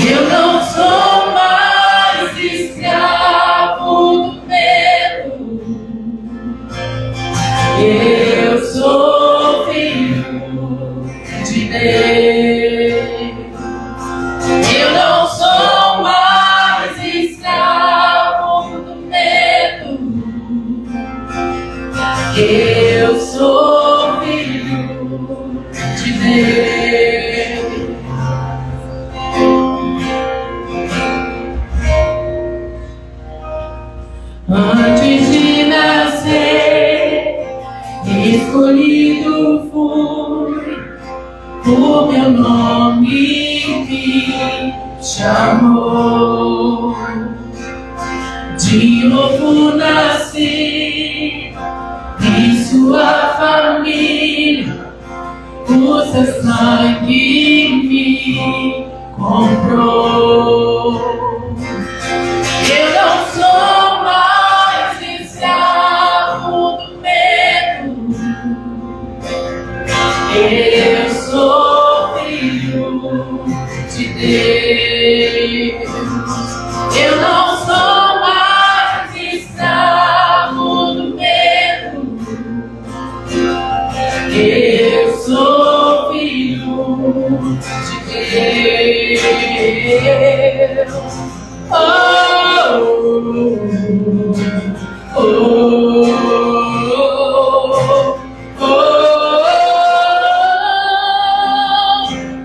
Eu não sou mais escravo do medo, eu sou filho de Deus. Eu não sou mais escravo do medo, eu sou filho de Deus. Antes de nascer, escolhido fui, o meu nome me chamou. De novo nasci em sua família, o seu sangue me comprou. Eu não sou mais escravo do medo, eu sou filho de Deus. Eu não sou mais escravo do medo, eu sou filho de Deus. Oh, oh, oh,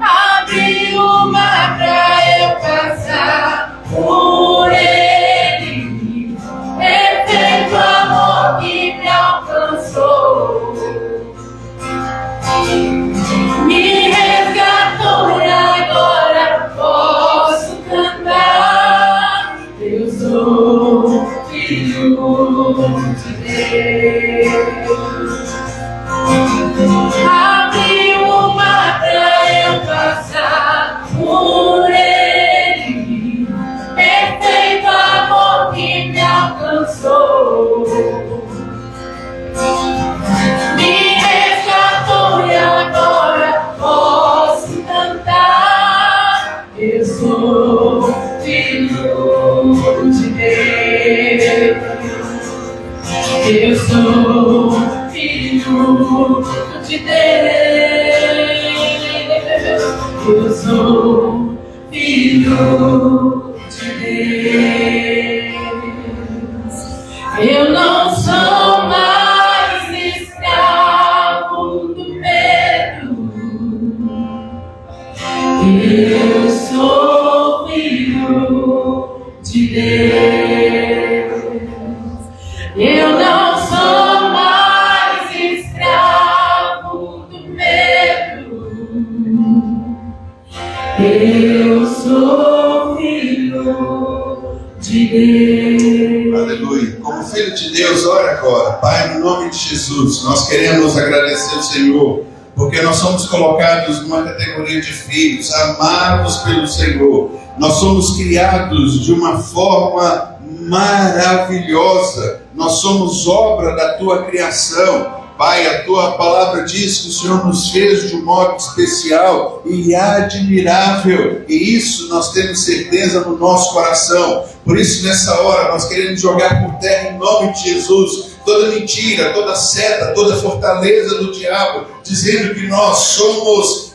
abre o mar pra eu passar por ele, perfeito amor que me alcançou, me resgatou e agora posso cantar. Eu sou filho de Deus. Abre o mar pra eu passar por ele, perfeito amor que me alcançou, me resgatou e agora posso cantar. Eu sou filho de Deus. Eu sou filho de Deus. Eu sou filho de Deus. Eu não sou mais escravo do medo, Ungido de Deus, ora agora. Pai, no nome de Jesus, nós queremos agradecer ao Senhor, porque nós somos colocados numa categoria de filhos, amados pelo Senhor. Nós somos criados de uma forma maravilhosa. Nós somos obra da Tua criação. Pai, a Tua palavra diz que o Senhor nos fez de um modo especial e admirável. E isso nós temos certeza no nosso coração. Por isso, nessa hora, nós queremos jogar por terra em nome de Jesus toda mentira, toda seta, toda fortaleza do diabo, dizendo que nós somos,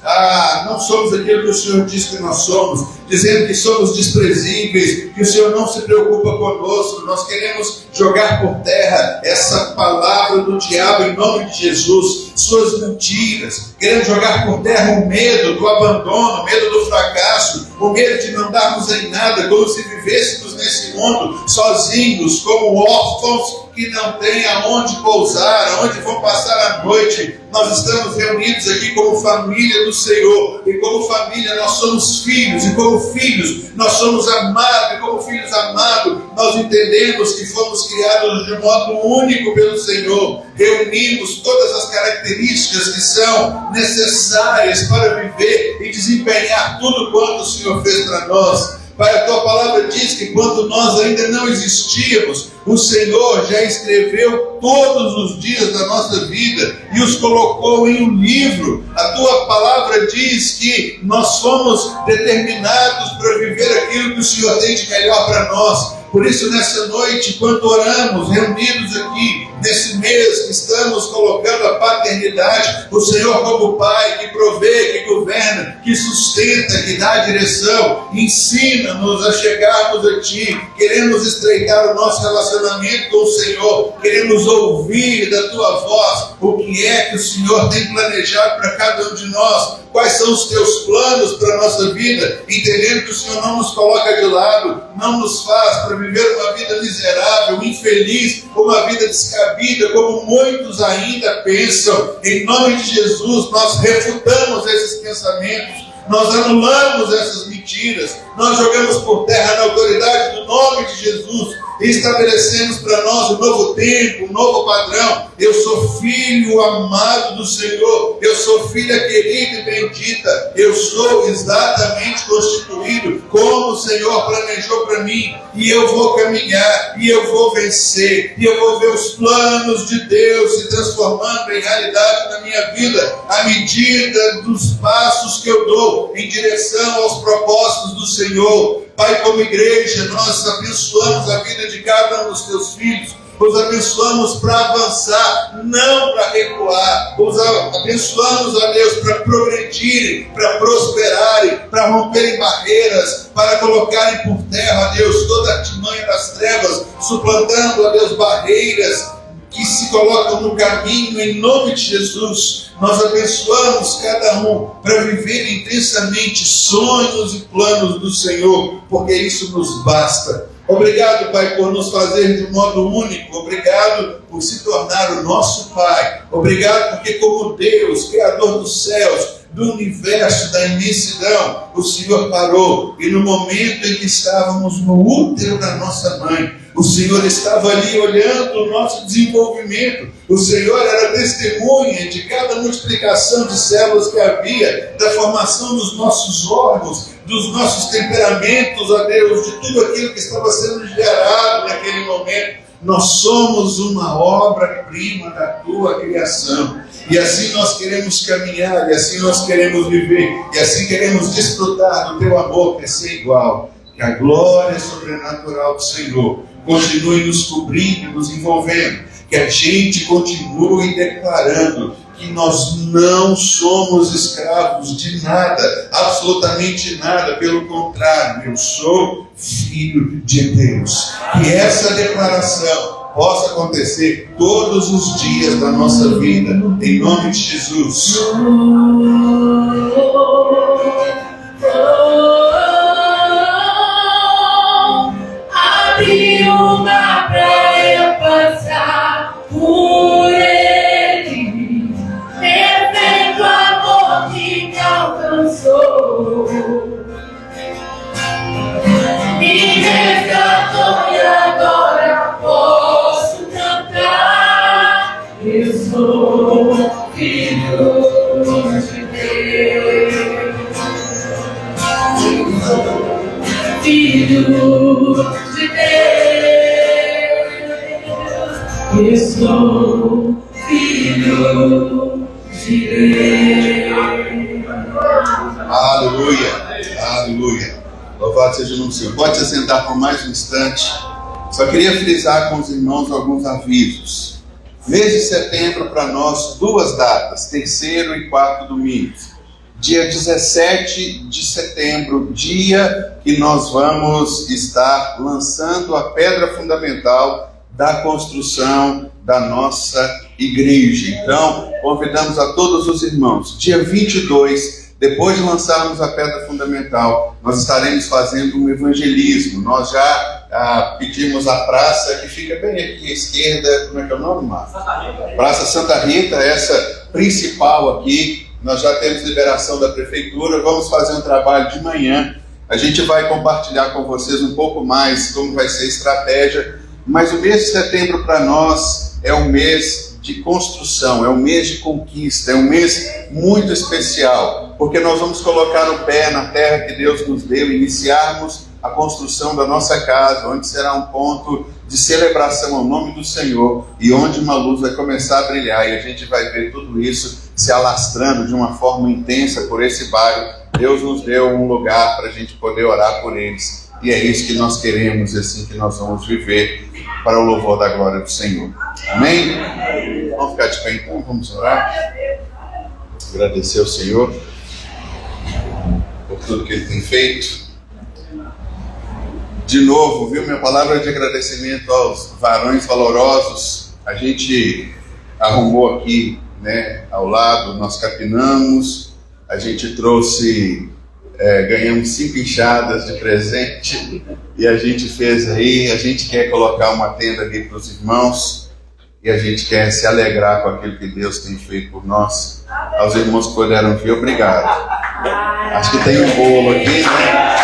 não somos aquilo que o Senhor diz que nós somos, dizendo que somos desprezíveis, que o Senhor não se preocupa conosco. Nós queremos jogar por terra essa palavra do diabo em nome de Jesus, suas mentiras. Queremos jogar por terra o medo do abandono, o medo do fracasso, o medo de não darmos em nada, como se vivêssemos nesse mundo sozinhos, como órfãos que não têm aonde pousar, aonde vão passar a noite. Nós estamos reunidos aqui como família do Senhor, e como família nós somos filhos, e como filhos nós somos amados, e como filhos amados nós entendemos que fomos criados de um modo único pelo Senhor. Reunimos todas as características que são necessárias para viver e desempenhar tudo quanto o Senhor fez para nós. Pai, a Tua palavra diz que quando nós ainda não existíamos, o Senhor já escreveu todos os dias da nossa vida e os colocou em um livro. A Tua palavra diz que nós fomos determinados para viver aquilo que o Senhor tem de melhor para nós. Por isso, nessa noite, quando oramos, reunidos aqui, nesse mês que estamos colocando a paternidade, o Senhor como Pai, que provê, que governa, que sustenta, que dá a direção, ensina-nos a chegarmos a Ti. Queremos estreitar o nosso relacionamento com o Senhor, queremos ouvir da Tua voz o que é que o Senhor tem planejado para cada um de nós. Quais são os Teus planos para a nossa vida, entendendo que o Senhor não nos coloca de lado, não nos faz para viver uma vida miserável, infeliz, uma vida descabida, como muitos ainda pensam. Em nome de Jesus, nós refutamos esses pensamentos, nós anulamos essas mentiras, nós jogamos por terra na autoridade do nome de Jesus e estabelecemos para nós um novo tempo, um novo padrão. Eu sou filho amado do Senhor, eu sou filha querida e bendita, eu sou exatamente constituído como o Senhor planejou para mim, e eu vou caminhar, e eu vou vencer, e eu vou ver os planos de Deus se transformando em realidade na minha vida, à medida dos passos que eu dou em direção aos propósitos do Senhor. Pai, como igreja, nós abençoamos a vida de cada um dos Teus filhos, os abençoamos para avançar, não para recuar, os abençoamos, ó Deus, para progredirem, para prosperarem, para romperem barreiras, para colocarem por terra, ó Deus, toda a artimanha das trevas, suplantando, ó Deus, barreiras que se colocam no caminho. Em nome de Jesus, nós abençoamos cada um para viver intensamente sonhos e planos do Senhor, porque isso nos basta. Obrigado, Pai, por nos fazer de um modo único. Obrigado por se tornar o nosso Pai. Obrigado porque, como Deus, Criador dos céus, do universo, da imensidão, o Senhor parou, e no momento em que estávamos no útero da nossa mãe, o Senhor estava ali olhando o nosso desenvolvimento. O Senhor era testemunha de cada multiplicação de células que havia, da formação dos nossos órgãos, dos nossos temperamentos, ó Deus, de tudo aquilo que estava sendo gerado naquele momento. Nós somos uma obra-prima da Tua criação. E assim nós queremos caminhar, e assim nós queremos viver, e assim queremos desfrutar do Teu amor, que é sem igual. Que a glória sobrenatural do Senhor continue nos cobrindo, nos envolvendo. Que a gente continue declarando que nós não somos escravos de nada, absolutamente nada. Pelo contrário, eu sou filho de Deus. Que essa declaração possa acontecer todos os dias da nossa vida, em nome de Jesus. Abre uma pra eu passar por ele, perfeito amor que me alcançou, me resgatou e agora posso Filho de Deus, eu sou filho de Deus. Aleluia, aleluia. Louvado seja o nome do Senhor. Pode se sentar por mais um instante. Só queria frisar com os irmãos alguns avisos. Mês de setembro para nós, duas datas, terceiro e quarto domingo. Dia 17 de setembro, dia que nós vamos estar lançando a pedra fundamental da construção da nossa igreja. Então, convidamos a todos os irmãos. Dia 22, depois de lançarmos a pedra fundamental, nós estaremos fazendo um evangelismo. Nós já pedimos a praça, que fica bem aqui à esquerda, como é que é o nome, Marcos? Praça Santa Rita, essa principal aqui. Nós já temos liberação da prefeitura, vamos fazer um trabalho de manhã. A gente vai compartilhar com vocês um pouco mais como vai ser a estratégia. Mas o mês de setembro para nós é um mês de construção, é um mês de conquista, é um mês muito especial, porque nós vamos colocar o pé na terra que Deus nos deu, iniciarmos a construção da nossa casa, onde será um ponto de celebração ao nome do Senhor e onde uma luz vai começar a brilhar, e a gente vai ver tudo isso se alastrando de uma forma intensa por esse bairro. Deus nos deu um lugar para a gente poder orar por eles, e é isso que nós queremos, é assim que nós vamos viver, para o louvor da glória do Senhor. Amém? Vamos ficar de pé então, vamos orar. Agradecer ao Senhor por tudo que Ele tem feito. De novo, viu, minha palavra de agradecimento aos varões valorosos. A gente arrumou aqui, né, ao lado, nós capinamos, a gente trouxe, ganhamos 5 enxadas de presente, e a gente fez aí, a gente quer colocar uma tenda ali para os irmãos, e a gente quer se alegrar com aquilo que Deus tem feito por nós. Aos irmãos que puderam vir, obrigado. Acho que tem um bolo aqui, né?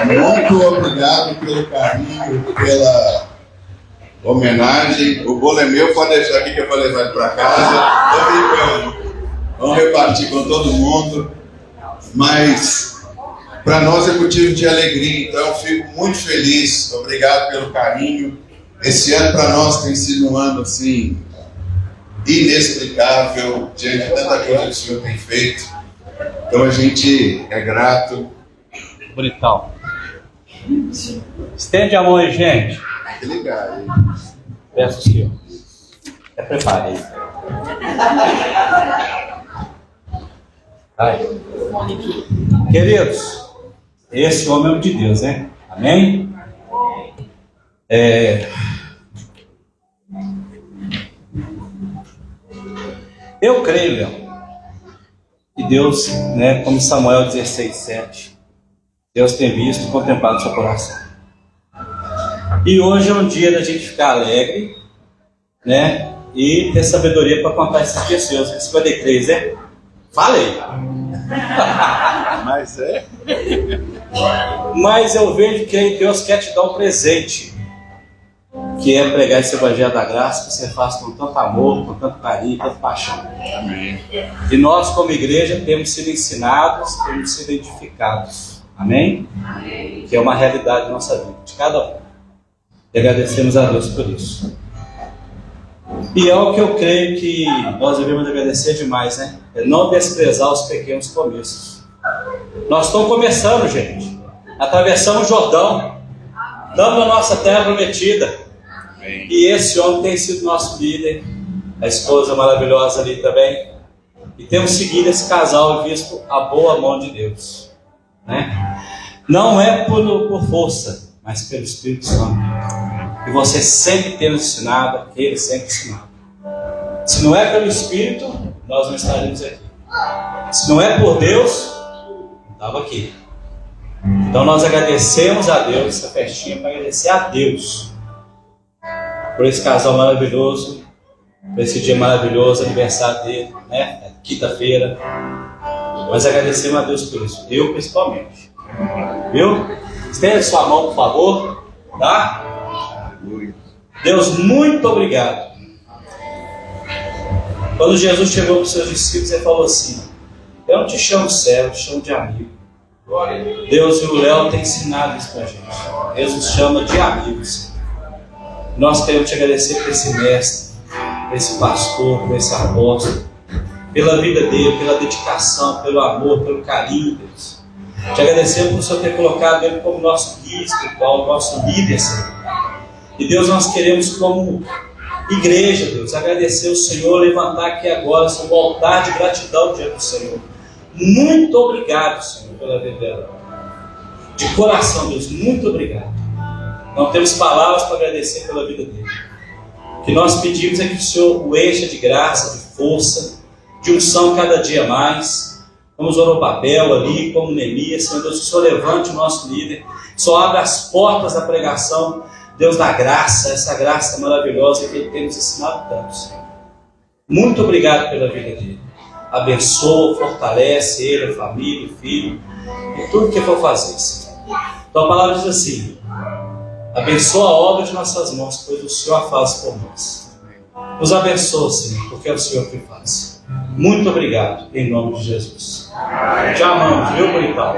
Muito obrigado pelo carinho, pela homenagem. O bolo é meu, pode deixar aqui que eu vou levar ele para casa. Tô brincando. Vamos repartir com todo mundo. Mas para nós é motivo de alegria, então eu fico muito feliz. Obrigado pelo carinho. Esse ano para nós tem sido um ano assim inexplicável diante de tanta coisa que o Senhor tem feito. Então a gente é grato. Bonitão. Estende a mão aí, gente. Que legal, hein? Peço o Senhor. Preparei. Queridos, esse homem é o de Deus, né? Amém? Eu creio, Léo, que Deus, né, como Samuel 16:7, Deus tem visto e contemplado o seu coração. E hoje é um dia da gente ficar alegre, né? E ter sabedoria para contar essas pessoas. 53, né? Falei. Mas é. Mas eu vejo que Deus quer te dar um presente, que é pregar esse evangelho da graça que você faz com tanto amor, com tanto carinho, com tanta paixão. Amém. E nós, como igreja, temos sido ensinados, temos sido edificados. Amém? Amém. Que é uma realidade da nossa vida, de cada um. E agradecemos a Deus por isso. E é o que eu creio que nós devemos agradecer demais, né? É não desprezar os pequenos começos. Nós estamos começando, gente. Atravessamos o Jordão. Estamos na nossa terra prometida. Amém. E esse homem tem sido nosso líder. A esposa maravilhosa ali também. E temos seguido esse casal e visto a boa mão de Deus, né? Não é por força, mas pelo Espírito Santo. que você sempre tem nos ensinado, que Ele sempre ensinava. Se não é pelo Espírito, nós não estaríamos aqui. Se não é por Deus, não estava aqui. Então nós agradecemos a Deus, essa festinha para agradecer a Deus por esse casal maravilhoso, por esse dia maravilhoso, aniversário dele, né? É quinta-feira. Nós agradecemos a Deus por isso, eu principalmente. Viu? Estenda sua mão, por favor, tá? Deus, muito obrigado. Quando Jesus chegou para os seus discípulos, ele falou assim: eu não te chamo servo, eu te chamo de amigo. Deus e o Léo têm ensinado isso para a gente. Deus nos chama de amigos. Nós queremos te agradecer por esse mestre, por esse pastor, por esse apóstolo, pela vida dele, pela dedicação, pelo amor, pelo carinho, Deus. Te agradecemos por o Senhor ter colocado ele como nosso guia espiritual, nosso líder, Senhor. E Deus, nós queremos como igreja, Deus, agradecer o Senhor, levantar aqui agora, Senhor, um altar de gratidão diante do Senhor. Muito obrigado, Senhor, pela vida dela. De coração, Deus, muito obrigado. Não temos palavras para agradecer pela vida dele. O que nós pedimos é que o Senhor o encha de graça, de força, de unção cada dia mais. Como Zorobabel ali, como Neemias, Senhor Deus, que o Senhor levante o nosso líder, só abra as portas da pregação, Deus da graça, essa graça maravilhosa que Ele tem nos ensinado tanto, Senhor. Muito obrigado pela vida dele. Abençoa, fortalece ele, a família, o filho, e tudo que for fazer, Senhor. Então a palavra diz assim: abençoa a obra de nossas mãos, pois o Senhor a faz por nós. Nos abençoa, Senhor, porque é o Senhor que faz. Muito obrigado, em nome de Jesus. Te amamos, viu, bonitão?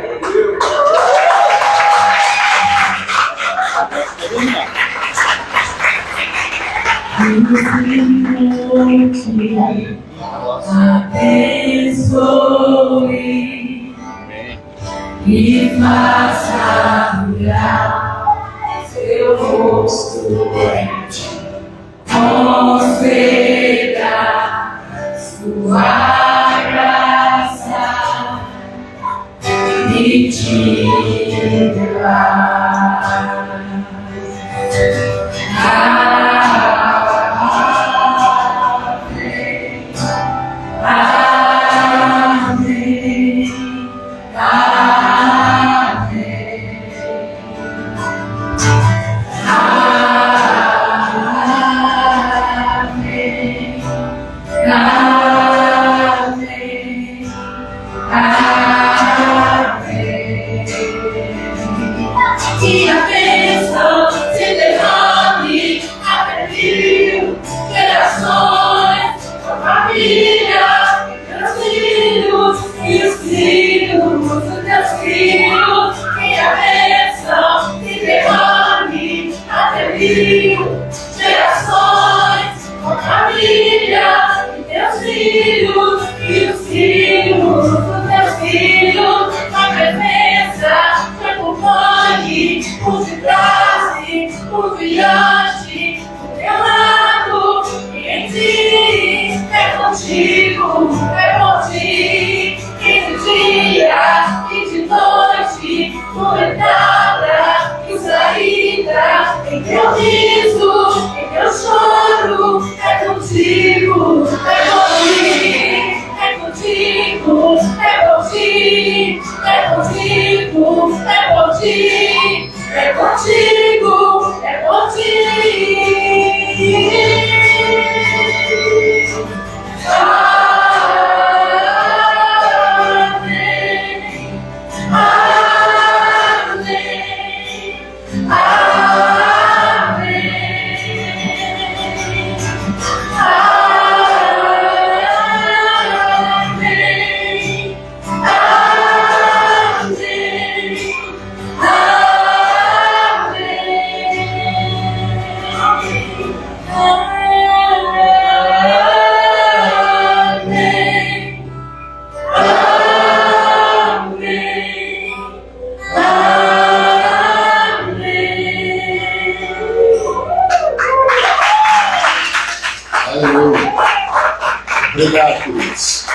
Abençoe e faça brilhar seu rosto em ti, conceda sua graça e te livrar. Que a bênção se derrame até mil gerações, a família, meus filhos e os filhos dos teus filhos. Que a bênção se derrame até mil gerações, a família, meus filhos e os filhos dos teus filhos. A presença te acompanhe por detrás e por diante, do teu lado e em ti. É contigo, é por ti, e de dia e de noite, tua entrada e saída, em teu riso, em teu choro. É contigo, é por ti, é contigo, é por ti, é contigo, é por ti, é contigo, é por ti. Obrigado por isso.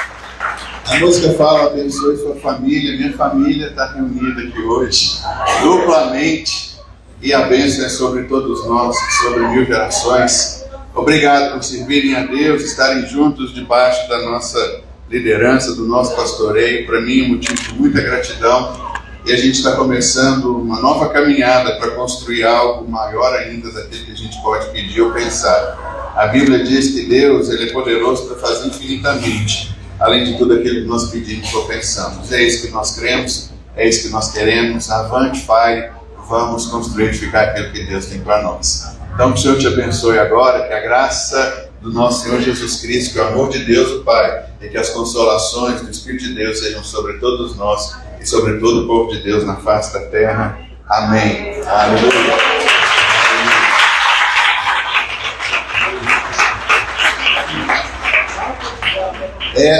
A música fala: abençoe sua família. Minha família está reunida aqui hoje, duplamente. e a bênção é sobre todos nós, sobre 1000 gerações. Obrigado por servirem a Deus, estarem juntos debaixo da nossa liderança, do nosso pastoreio. Para mim é um motivo de muita gratidão. E a gente está começando uma nova caminhada para construir algo maior ainda daquilo que a gente pode pedir ou pensar. A Bíblia diz que Deus, Ele é poderoso para fazer infinitamente, além de tudo aquilo que nós pedimos ou pensamos. É isso que nós cremos, é isso que nós queremos. Avante, Pai, vamos construir e edificar aquilo que Deus tem para nós. Então, que o Senhor te abençoe agora, que a graça do nosso Senhor Jesus Cristo, que o amor de Deus, o Pai, e que as consolações do Espírito de Deus sejam sobre todos nós e sobre todo o povo de Deus na face da terra. Amém. Aleluia.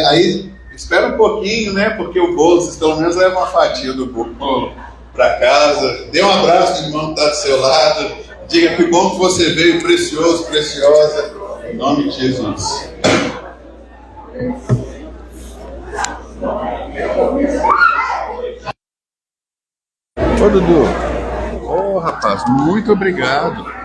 Aí, espera um pouquinho, né? Porque o bolo, vocês pelo menos levam uma fatia do bolo para casa. Dê um abraço no irmão que está do seu lado. Diga que bom que você veio, precioso, preciosa. Em nome de Jesus. Ô Dudu, rapaz, muito obrigado.